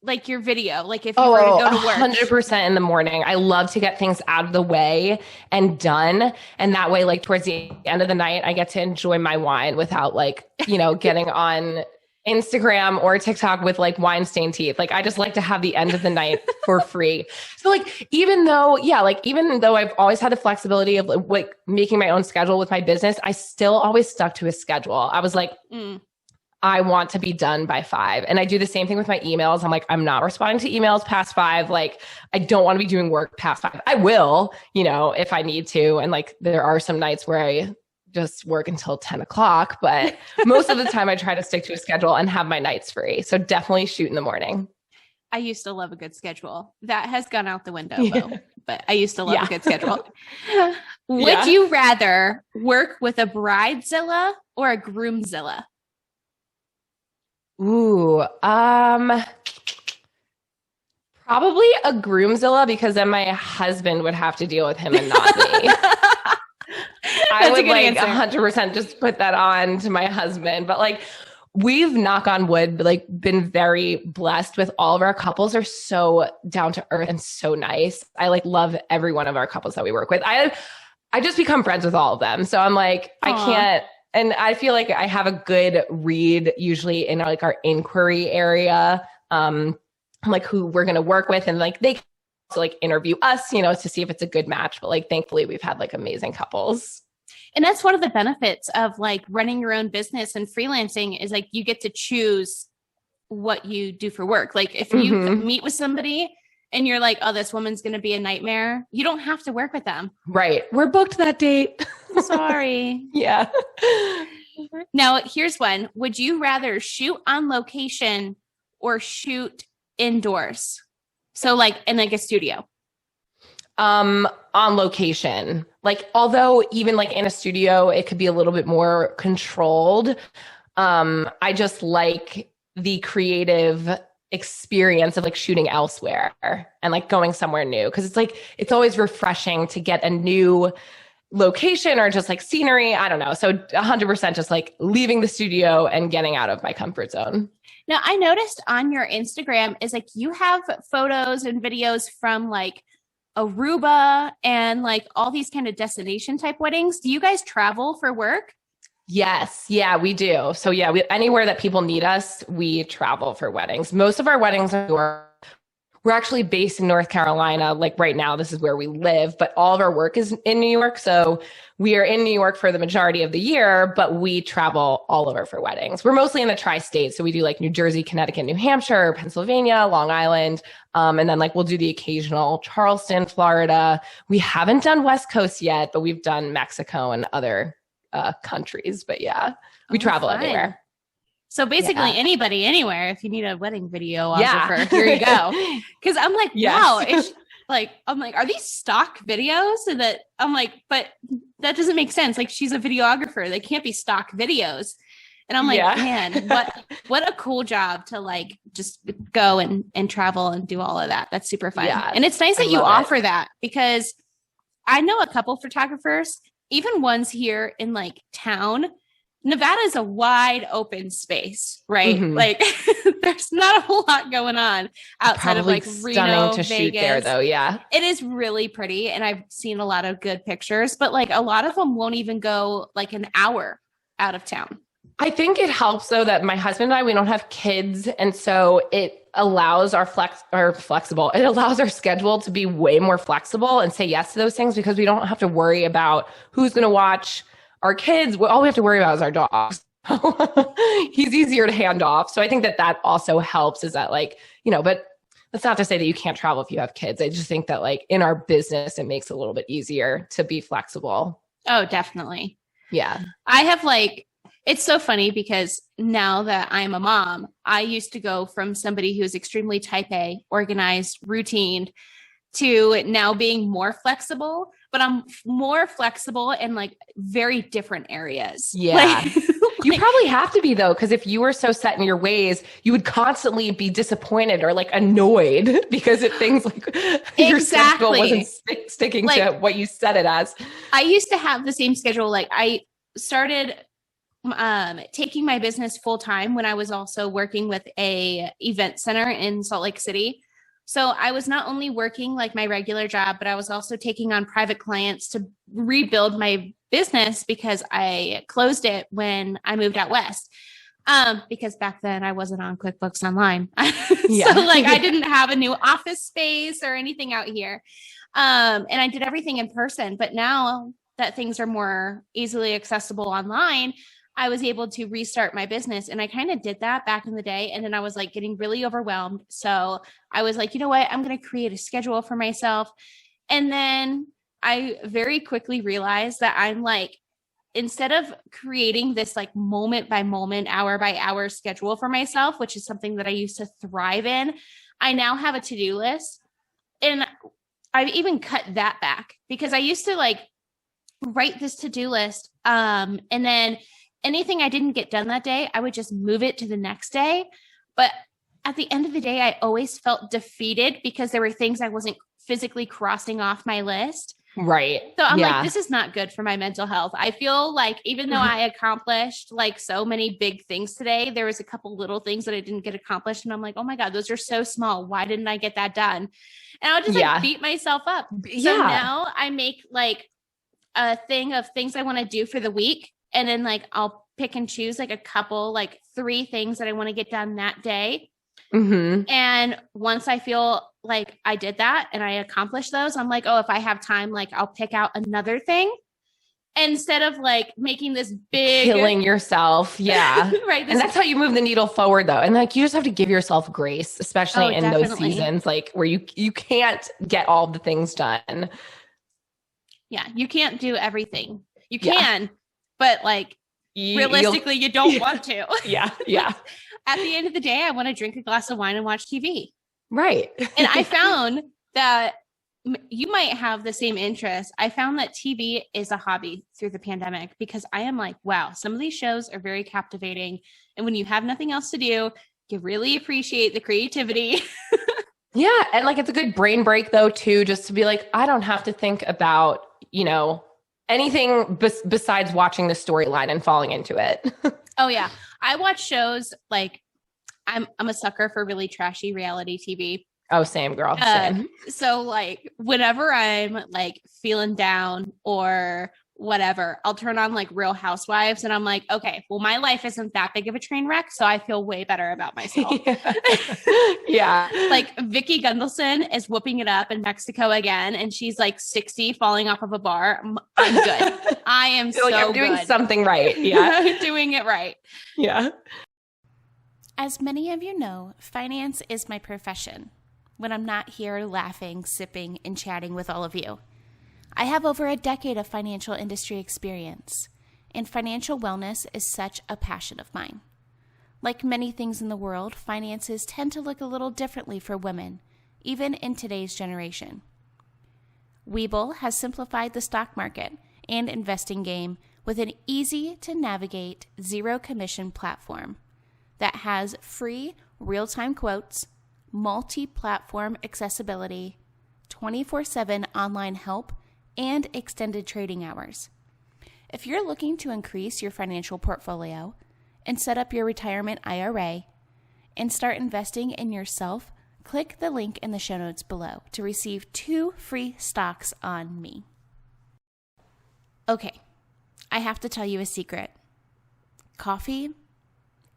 Like your video, like if you were to go to work. 100% in the morning. I love to get things out of the way and done. And that way, like towards the end of the night, I get to enjoy my wine without like, getting on Instagram or TikTok with like wine stained teeth. Like I just like to have the end of the night for free. So like, even though I've always had the flexibility of like making my own schedule with my business, I still always stuck to a schedule. I was like, I want to be done by 5. And I do the same thing with my emails. I'm like, I'm not responding to emails past 5. Like, I don't want to be doing work past 5. I will, if I need to. And like, there are some nights where I just work until 10 o'clock, but most of the time I try to stick to a schedule and have my nights free. So definitely shoot in the morning. I used to love a good schedule. That has gone out the window though, but I used to love a good schedule. Would you rather work with a Bridezilla or a Groomzilla? Ooh, probably a Groomzilla because then my husband would have to deal with him and not me. I would like 100% just put that on to my husband. But like, we've, knock on wood, like been very blessed with all of our couples are so down to earth and so nice. I like love every one of our couples that we work with. I just become friends with all of them. So I'm like, I can't, and I feel like I have a good read usually in like our inquiry area, like who we're going to work with, and like they can also like interview us, you know, to see if it's a good match. But like, thankfully we've had like amazing couples. And that's one of the benefits of like running your own business and freelancing is like, you get to choose what you do for work. Like if you meet with somebody and you're like, oh, this woman's going to be a nightmare, you don't have to work with them. Right. We're booked that date. Sorry. Yeah. Now here's one. Would you rather shoot on location or shoot indoors? So like in like a studio. On location. Like, although even like in a studio, it could be a little bit more controlled. I just like the creative experience of like shooting elsewhere and like going somewhere new. Cause it's like, it's always refreshing to get a new location or just like scenery. I don't know. So 100% just like leaving the studio and getting out of my comfort zone. Now I noticed on your Instagram is like you have photos and videos from like Aruba and like all these kind of destination type weddings. Do you guys travel for work? Yes. Yeah, we do. So yeah, anywhere that people need us, we travel for weddings. Most of our weddings are, we're actually based in North Carolina. Like right now, this is where we live, but all of our work is in New York. So we are in New York for the majority of the year, but we travel all over for weddings. We're mostly in the tri-state. So we do like New Jersey, Connecticut, New Hampshire, Pennsylvania, Long Island. And then like we'll do the occasional Charleston, Florida. We haven't done West Coast yet, but we've done Mexico and other countries. But yeah, we travel everywhere. So basically anybody, anywhere, if you need a wedding videographer, here you go. Cause I'm like, wow, it's like, I'm like, are these stock videos? And that I'm like, but that doesn't make sense. Like she's a videographer. They can't be stock videos. And I'm like, man, what a cool job to like, just go and travel and do all of that. That's super fun. Yeah, and it's nice that you offer that because I know a couple photographers, even ones here in like town. Nevada is a wide open space, right? Mm-hmm. Like there's not a whole lot going on outside of like Reno, to Vegas. Shoot there though. Yeah. It is really pretty. And I've seen a lot of good pictures, but like a lot of them won't even go like an hour out of town. I think it helps though that my husband and I, we don't have kids. And so it allows our flexible. It allows our schedule to be way more flexible and say yes to those things because we don't have to worry about who's going to watch our kids. All we have to worry about is our dogs. He's easier to hand off. So I think that also helps is that like, you know, but that's not to say that you can't travel if you have kids. I just think that like in our business, it makes it a little bit easier to be flexible. Oh, definitely. Yeah. I have like, it's so funny because now that I'm a mom, I used to go from somebody who was extremely type A, organized, routine, to now being more flexible, but I'm more flexible in like very different areas. Yeah. Like, you probably have to be though, because if you were so set in your ways, you would constantly be disappointed or like annoyed because it things like your schedule wasn't sticking like, to what you set it as. I used to have the same schedule. Like I started taking my business full time when I was also working with a event center in Salt Lake City. So I was not only working like my regular job, but I was also taking on private clients to rebuild my business because I closed it when I moved out west. Because back then I wasn't on QuickBooks Online. So like I didn't have a new office space or anything out here. And I did everything in person, but now that things are more easily accessible online, I was able to restart my business. And I kind of did that back in the day. And then I was like getting really overwhelmed. So I was like, you know what? I'm going to create a schedule for myself. And then I very quickly realized that I'm like, instead of creating this like moment by moment, hour by hour schedule for myself, which is something that I used to thrive in, I now have a to-do list. And I've even cut that back because I used to like write this to-do list. And then anything I didn't get done that day, I would just move it to the next day. But at the end of the day, I always felt defeated because there were things I wasn't physically crossing off my list. Right. So I'm like, this is not good for my mental health. I feel like even though I accomplished like so many big things today, there was a couple little things that I didn't get accomplished. And I'm like, oh my God, those are so small. Why didn't I get that done? And I'll just like beat myself up. So now I make like a thing of things I want to do for the week. And then like, I'll pick and choose like a couple, like 3 things that I want to get done that day. Mm-hmm. And once I feel like I did that and I accomplished those, I'm like, oh, if I have time, like I'll pick out another thing instead of like making this big killing yourself. Yeah. Right. And that's how you move the needle forward though. And like, you just have to give yourself grace, especially in those seasons, like where you can't get all the things done. Yeah. You can't do everything. You can, but like realistically, you don't want to. Yeah. At the end of the day, I want to drink a glass of wine and watch TV. Right. And I found that you might have the same interest. I found that TV is a hobby through the pandemic because I am like, wow, some of these shows are very captivating. And when you have nothing else to do, you really appreciate the creativity. Yeah. And like, it's a good brain break though, too, just to be like, I don't have to think about, anything besides watching the storyline and falling into it. Oh yeah. I watch shows like I'm a sucker for really trashy reality TV. Oh, same girl. Same. So like whenever I'm like feeling down or whatever, I'll turn on like Real Housewives and I'm like, okay, well, my life isn't that big of a train wreck. So I feel way better about myself. Yeah. Like Vicky Gunvalson is whooping it up in Mexico again. And she's like 60 falling off of a bar. I'm good. I am so I'm doing good. Something right. Yeah. Doing it right. Yeah. As many of you know, finance is my profession when I'm not here laughing, sipping, and chatting with all of you. I have over a decade of financial industry experience, and financial wellness is such a passion of mine. Like many things in the world, finances tend to look a little differently for women, even in today's generation. Webull has simplified the stock market and investing game with an easy-to-navigate, zero-commission platform that has free real-time quotes, multi-platform accessibility, 24/7 online help, and extended trading hours. If you're looking to increase your financial portfolio and set up your retirement IRA and start investing in yourself, click the link in the show notes below to receive 2 free stocks on me. Okay, I have to tell you a secret. Coffee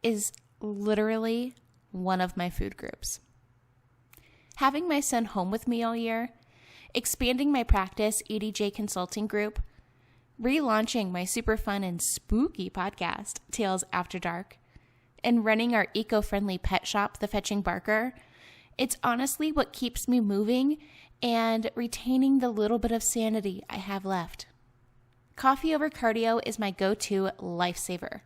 is literally one of my food groups. Having my son home with me all year, expanding my practice EDJ Consulting Group, relaunching my super fun and spooky podcast, Tales After Dark, and running our eco-friendly pet shop, The Fetching Barker, it's honestly what keeps me moving and retaining the little bit of sanity I have left. Coffee over cardio is my go-to lifesaver.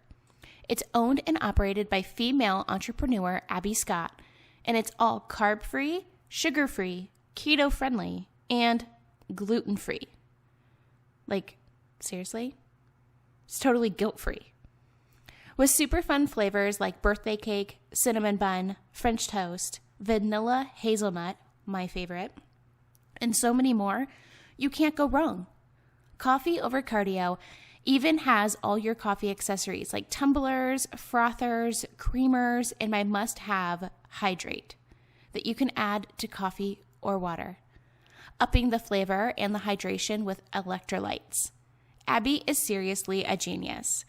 It's owned and operated by female entrepreneur Abby Scott, and it's all carb-free, sugar-free, keto-friendly, and gluten-free. Like, seriously? It's totally guilt-free. With super fun flavors like birthday cake, cinnamon bun, French toast, vanilla hazelnut, my favorite, and so many more, you can't go wrong. Coffee over cardio even has all your coffee accessories like tumblers, frothers, creamers, and my must-have hydrate that you can add to coffee or water, upping the flavor and the hydration with electrolytes. Abby is seriously a genius.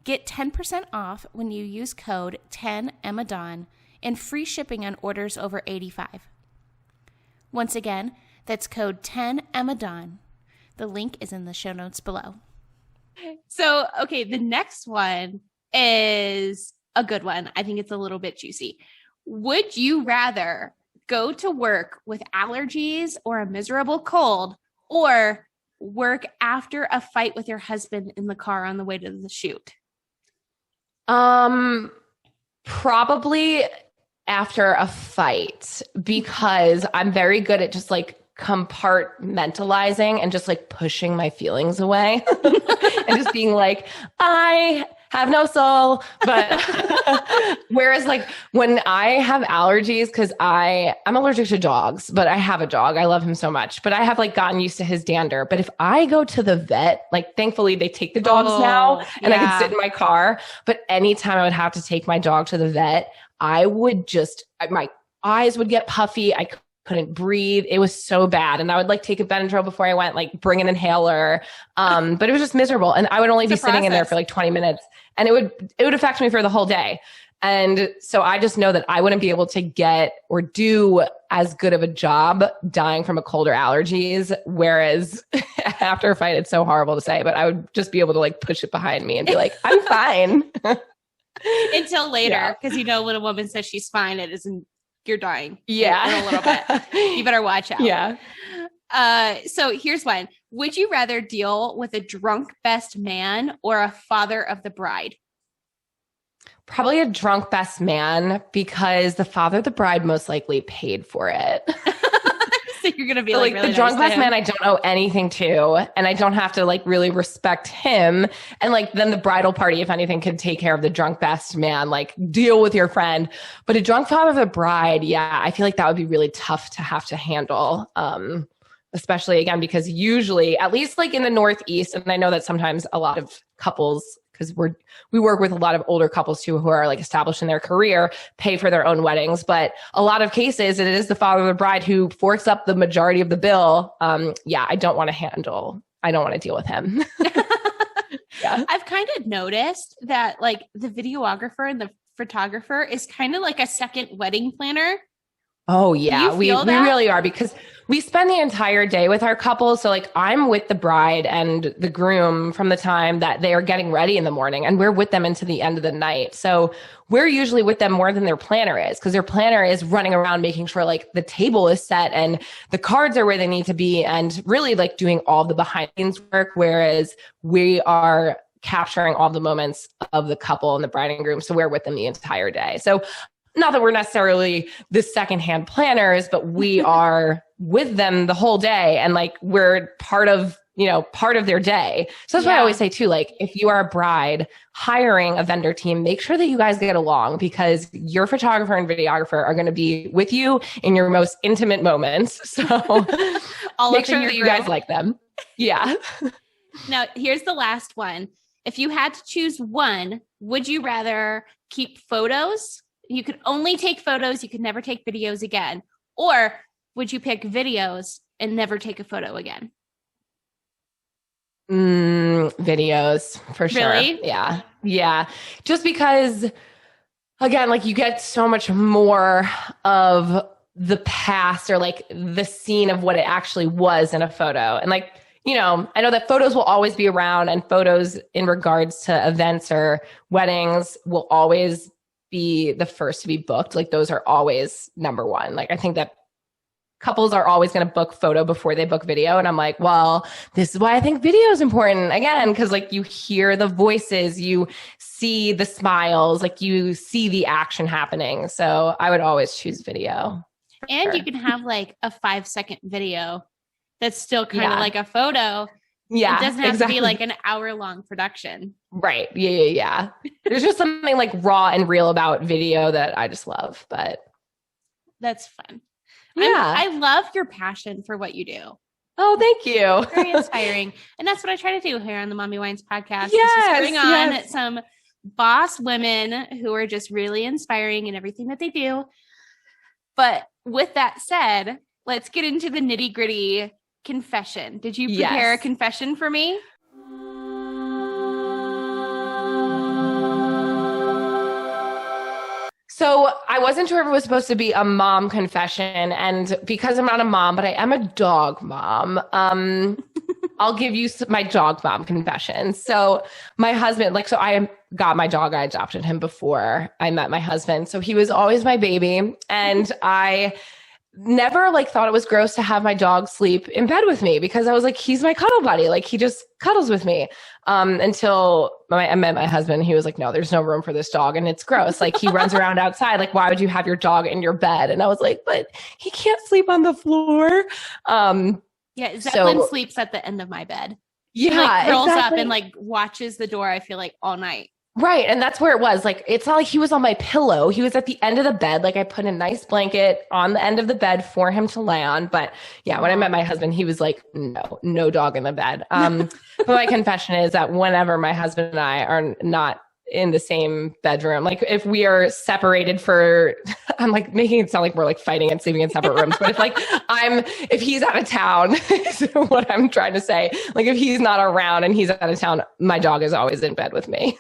Get 10% off when you use code 10EMMADAWN and free shipping on orders over $85. Once again, that's code 10EMMADAWN. The link is in the show notes below. So, okay, the next one is a good one. I think it's a little bit juicy. Would you rather go to work with allergies or a miserable cold, or work after a fight with your husband in the car on the way to the shoot? Probably after a fight, because I'm very good at just like compartmentalizing and just like pushing my feelings away and just being like, I have no soul. But whereas like when I have allergies, because I'm allergic to dogs, but I have a dog. I love him so much, but I have like gotten used to his dander. But if I go to the vet, like thankfully they take the dogs now and I can sit in my car. But anytime I would have to take my dog to the vet, I would my eyes would get puffy. I couldn't breathe. It was so bad. And I would like take a Benadryl before I went, like bring an inhaler. But it was just miserable. And I would only be sitting in there for like 20 minutes and it would affect me for the whole day. And so I just know that I wouldn't be able to get or do as good of a job dying from a cold or allergies. Whereas after a fight, it's so horrible to say, but I would just be able to like push it behind me and be like, I'm fine. Until later. Because when a woman says she's fine, it isn't. You're dying. Yeah. In a little bit. You better watch out. Yeah. So here's one. Would you rather deal with a drunk best man or a father of the bride? Probably a drunk best man, because the father of the bride most likely paid for it. So you're going to be so, like really the drunk best man I don't owe anything to, and I don't have to like really respect him. And like then the bridal party, if anything, could take care of the drunk best man, like deal with your friend. But a drunk father of the bride, yeah, I feel like that would be really tough to have to handle. Especially again, because usually, at least like in the Northeast, and I know that sometimes a lot of couples, because we work with a lot of older couples too who are like established in their career, pay for their own weddings. But a lot of cases, it is the father of the bride who forks up the majority of the bill. I don't want to deal with him. Yeah. I've kind of noticed that like the videographer and the photographer is kind of like a second wedding planner. Oh yeah, we really are, because we spend the entire day with our couple. So like I'm with the bride and the groom from the time that they are getting ready in the morning, and we're with them into the end of the night. So we're usually with them more than their planner is, because their planner is running around making sure like the table is set and the cards are where they need to be and really like doing all the behind the scenes work. Whereas we are capturing all the moments of the couple and the bride and groom. So we're with them the entire day. So not that we're necessarily the secondhand planners, but we are with them the whole day, and like we're part of their day. So that's why I always say too, like if you are a bride hiring a vendor team, make sure that you guys get along, because your photographer and videographer are going to be with you in your most intimate moments. So make sure that you guys like them. Yeah. Now, here's the last one. If you had to choose one, would you rather keep photos? You could only take photos. You could never take videos again. Or would you pick videos and never take a photo again? Videos for sure. Really? Yeah. Yeah. Just because, again, like you get so much more of the past or like the scene of what it actually was in a photo. And like, I know that photos will always be around, and photos in regards to events or weddings will always be the first to be booked. Like those are always number one. Like I think that couples are always going to book photo before they book video. And I'm like, well, this is why I think video is important again. Cause like you hear the voices, you see the smiles, like you see the action happening. So I would always choose video. And you can have like a 5-second video that's still kind of like a photo. Yeah. It doesn't have to be like an hour-long production. Right. Yeah. There's just something like raw and real about video that I just love, but that's fun. Yeah. I love your passion for what you do. Oh, thank you. Very inspiring. And that's what I try to do here on the Mommy Wines podcast. Yes, bring on some boss women who are just really inspiring in everything that they do. But with that said, let's get into the nitty-gritty confession. Did you prepare a confession for me? So I wasn't sure if it was supposed to be a mom confession, and because I'm not a mom, but I am a dog mom, I'll give you my dog mom confession. So my husband, so I got my dog, I adopted him before I met my husband. So he was always my baby, and I never thought it was gross to have my dog sleep in bed with me, because I was like, he's my cuddle buddy. Like he just cuddles with me. Until I met my husband, he was like, no, there's no room for this dog. And it's gross. Like he runs around outside. Like, why would you have your dog in your bed? And I was like, but he can't sleep on the floor. Yeah. Zeppelin sleeps at the end of my bed. Yeah. He curls up and watches the door, I feel like, all night. Right. And that's where it was. Like, it's not like he was on my pillow. He was at the end of the bed. Like, I put a nice blanket on the end of the bed for him to lay on. But yeah, when I met my husband, he was like, no dog in the bed. But my confession is that whenever my husband and I are not in the same bedroom, like if we are separated I'm like making it sound like we're like fighting and sleeping in separate rooms. But if he's out of town, is what I'm trying to say. Like if he's not around and he's out of town, my dog is always in bed with me.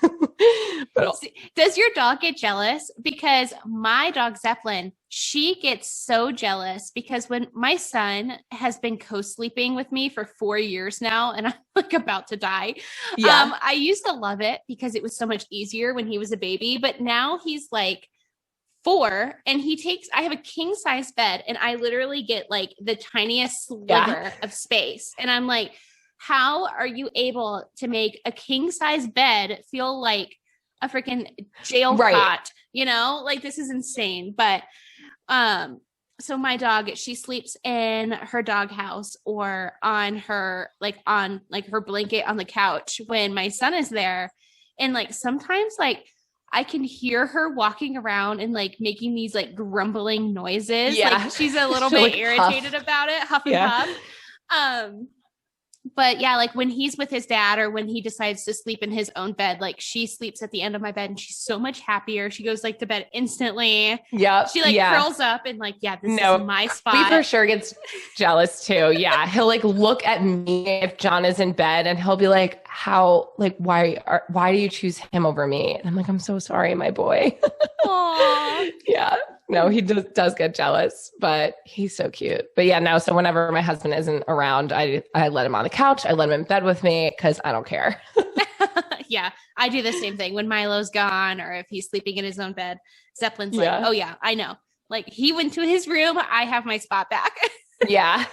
But does your dog get jealous? Because my dog Zeppelin, she gets so jealous because when my son has been co-sleeping with me for 4 years now, and I'm like about to die. Yeah. I used to love it because it was so much easier when he was a baby, but now he's like 4 and I have a king size bed and I literally get like the tiniest sliver of space. And I'm like, how are you able to make a king size bed feel like a freaking jail cot? Like this is insane. But so my dog, she sleeps in her doghouse or on her her blanket on the couch when my son is there. And like sometimes like I can hear her walking around and like making these like grumbling noises. Yeah. Like she's a little bit irritated about it, huff and puff. But yeah, like when he's with his dad or when he decides to sleep in his own bed, like she sleeps at the end of my bed and she's so much happier. She goes like to bed instantly. Yeah. She curls up and like, this is my spot. He for sure gets jealous too. Yeah. He'll like look at me if John is in bed and he'll be like, why do you choose him over me? And I'm like, I'm so sorry, my boy. Aww. Yeah. No, he does get jealous, but he's so cute. But yeah, no. So whenever my husband isn't around, I let him on the couch. I let him in bed with me because I don't care. Yeah, I do the same thing when Milo's gone or if he's sleeping in his own bed. Zeppelin's like, oh yeah, I know. Like he went to his room. I have my spot back. Yeah.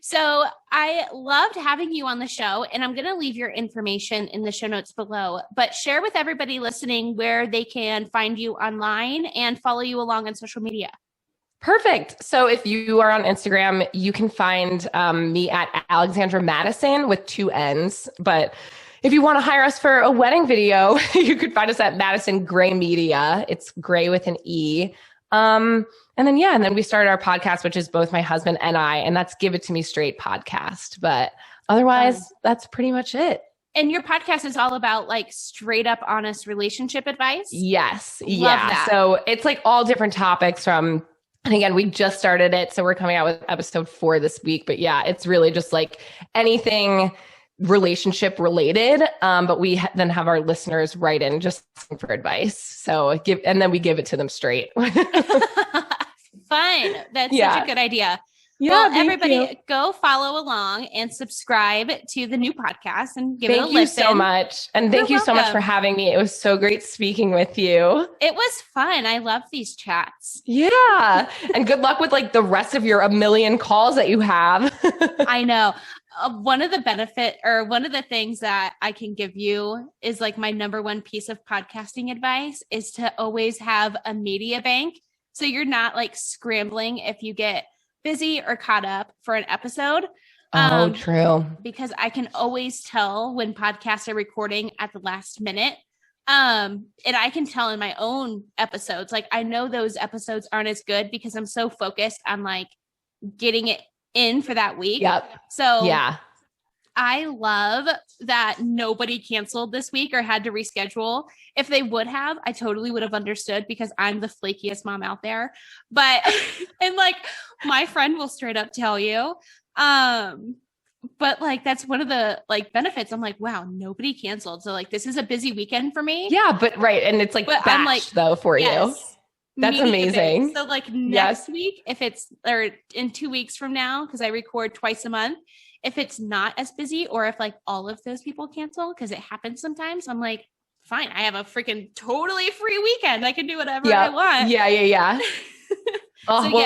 So I loved having you on the show, and I'm going to leave your information in the show notes below, but share with everybody listening where they can find you online and follow you along on social media. Perfect. So if you are on Instagram, you can find me at Alexandra Madison with 2 N's. But if you want to hire us for a wedding video, you could find us at Madison Gray Media. It's gray with an E. And then we started our podcast, which is both my husband and I, and that's Give It To Me Straight podcast. But otherwise, that's pretty much it. And your podcast is all about like straight up honest relationship advice? Yes. Love that. So it's like all different topics and again, we just started it. So we're coming out with episode 4 this week. But yeah, it's really just like anything relationship related. But we then have our listeners write in just for advice. So then we give it to them straight. Fun. That's such a good idea. Yeah, well, everybody go follow along and subscribe to the new podcast and give it a listen. Thank you so much. And thank you so much for having me. It was so great speaking with you. It was fun. I love these chats. Yeah. And good luck with like the rest of your 1 million calls that you have. I know. One of the things that I can give you is like my number one piece of podcasting advice is to always have a media bank. So you're not like scrambling if you get busy or caught up for an episode. True. Because I can always tell when podcasts are recording at the last minute. And I can tell in my own episodes, like I know those episodes aren't as good because I'm so focused on like getting it in for that week. Yep. So yeah, I love that nobody canceled this week or had to reschedule. If they would have, I totally would have understood because I'm the flakiest mom out there. But, and like my friend will straight up tell you, but like, that's one of the like benefits. I'm like, wow, nobody canceled. So like, this is a busy weekend for me. Yeah, but right. And it's like batched like, though for you. That's amazing. So like next week, or in 2 weeks from now, because I record twice a month, if it's not as busy or if like all of those people cancel, because it happens sometimes, I'm like, fine, I have a freaking totally free weekend. I can do whatever I want. Yeah.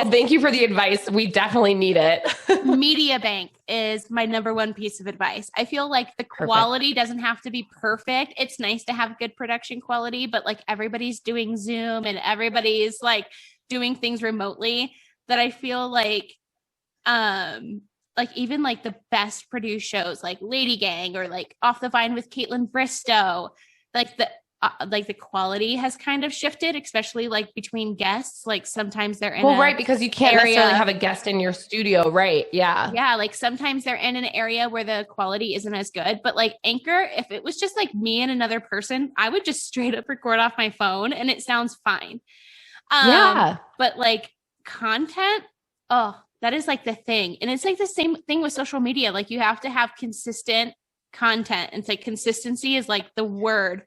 Thank you for the advice. We definitely need it. Media bank is my number one piece of advice. I feel like the quality doesn't have to be perfect. It's nice to have good production quality, but like everybody's doing Zoom and everybody's like doing things remotely that I feel like like even like the best produced shows like Lady Gang or like Off the Vine with Caitlin Bristow, like the quality has kind of shifted, especially like between guests. Like sometimes they're in right, because you can't necessarily have a guest in your studio, right? Yeah. Yeah, like sometimes they're in an area where the quality isn't as good. But like Anchor, if it was just like me and another person, I would just straight up record off my phone and it sounds fine. But like content, that is like the thing. And it's like the same thing with social media. Like you have to have consistent content. And it's like consistency is like the word.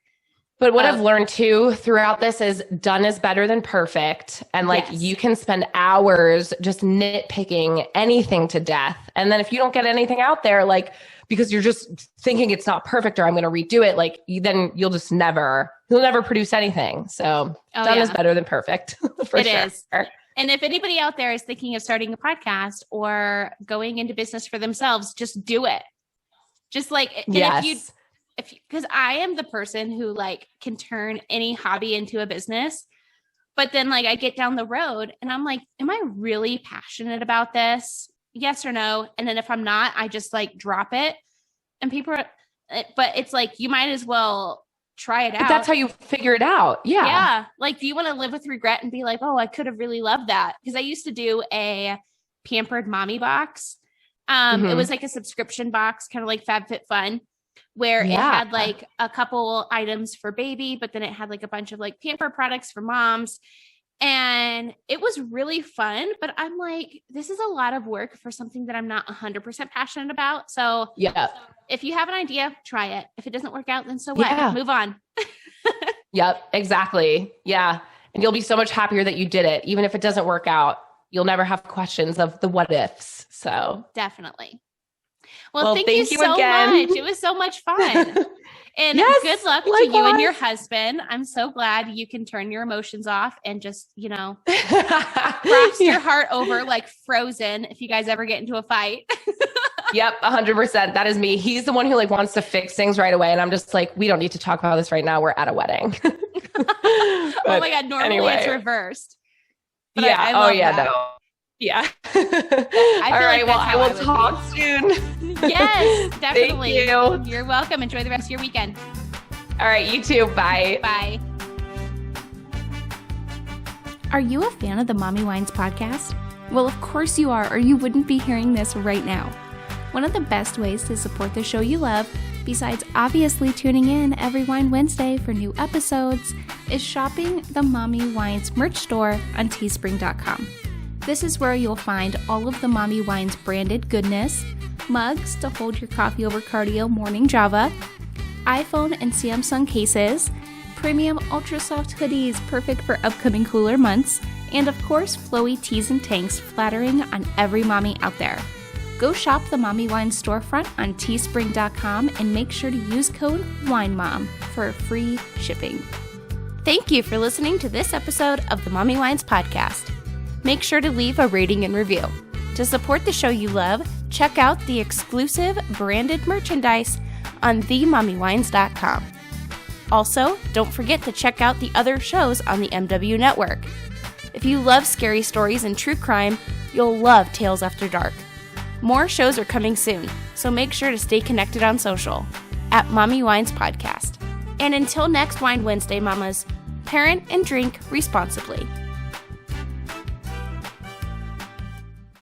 But what I've learned too throughout this is done is better than perfect. And like you can spend hours just nitpicking anything to death. And then if you don't get anything out there, like because you're just thinking it's not perfect or I'm going to redo it, like then you'll never produce anything. So done is better than perfect. It is. And if anybody out there is thinking of starting a podcast or going into business for themselves, just do it. Just like, because I am the person who like can turn any hobby into a business, but then like I get down the road and I'm like, am I really passionate about this? Yes or no? And then if I'm not, I just like drop it and but it's like, you might as well try it out. But that's how you figure it out. Yeah. Yeah. Like, do you want to live with regret and be like, oh, I could have really loved that? Because I used to do a Pampered Mommy box. It was like a subscription box, kind of like FabFitFun, where it had like a couple items for baby, but then it had like a bunch of like pamper products for moms. And it was really fun, but I'm like, this is a lot of work for something that I'm not 100% passionate about. So if you have an idea, try it. If it doesn't work out, then so what? Yeah. Move on. Yep, exactly. Yeah. And you'll be so much happier that you did it. Even if it doesn't work out, you'll never have questions of the what ifs. So definitely. Well, thank you so much. It was so much fun. And good luck to you and your husband. I'm so glad you can turn your emotions off and just, cross your heart over like Frozen if you guys ever get into a fight. Yep, 100%. That is me. He's the one who like wants to fix things right away. And I'm just like, we don't need to talk about this right now. We're at a wedding. Oh my God. Normally it's reversed. But yeah. I love that. No. Yeah. All right. Well, I will talk soon. Yes, definitely. Thank you. You're welcome. Enjoy the rest of your weekend. All right. You too. Bye. Bye. Are you a fan of the Mommy Wines podcast? Well, of course you are, or you wouldn't be hearing this right now. One of the best ways to support the show you love, besides obviously tuning in every Wine Wednesday for new episodes, is shopping the Mommy Wines merch store on teespring.com. This is where you'll find all of the Mommy Wines branded goodness, mugs to hold your coffee over cardio morning Java, iPhone and Samsung cases, premium ultra soft hoodies perfect for upcoming cooler months, and of course flowy tees and tanks flattering on every mommy out there. Go shop the Mommy Wines storefront on teespring.com and make sure to use code WINEMOM for free shipping. Thank you for listening to this episode of the Mommy Wines podcast. Make sure to leave a rating and review. To support the show you love, check out the exclusive branded merchandise on themommywines.com. Also, don't forget to check out the other shows on the MW network. If you love scary stories and true crime, you'll love Tales After Dark. More shows are coming soon, so make sure to stay connected on social at Mommy Wines Podcast. And until next Wine Wednesday, mamas, parent and drink responsibly.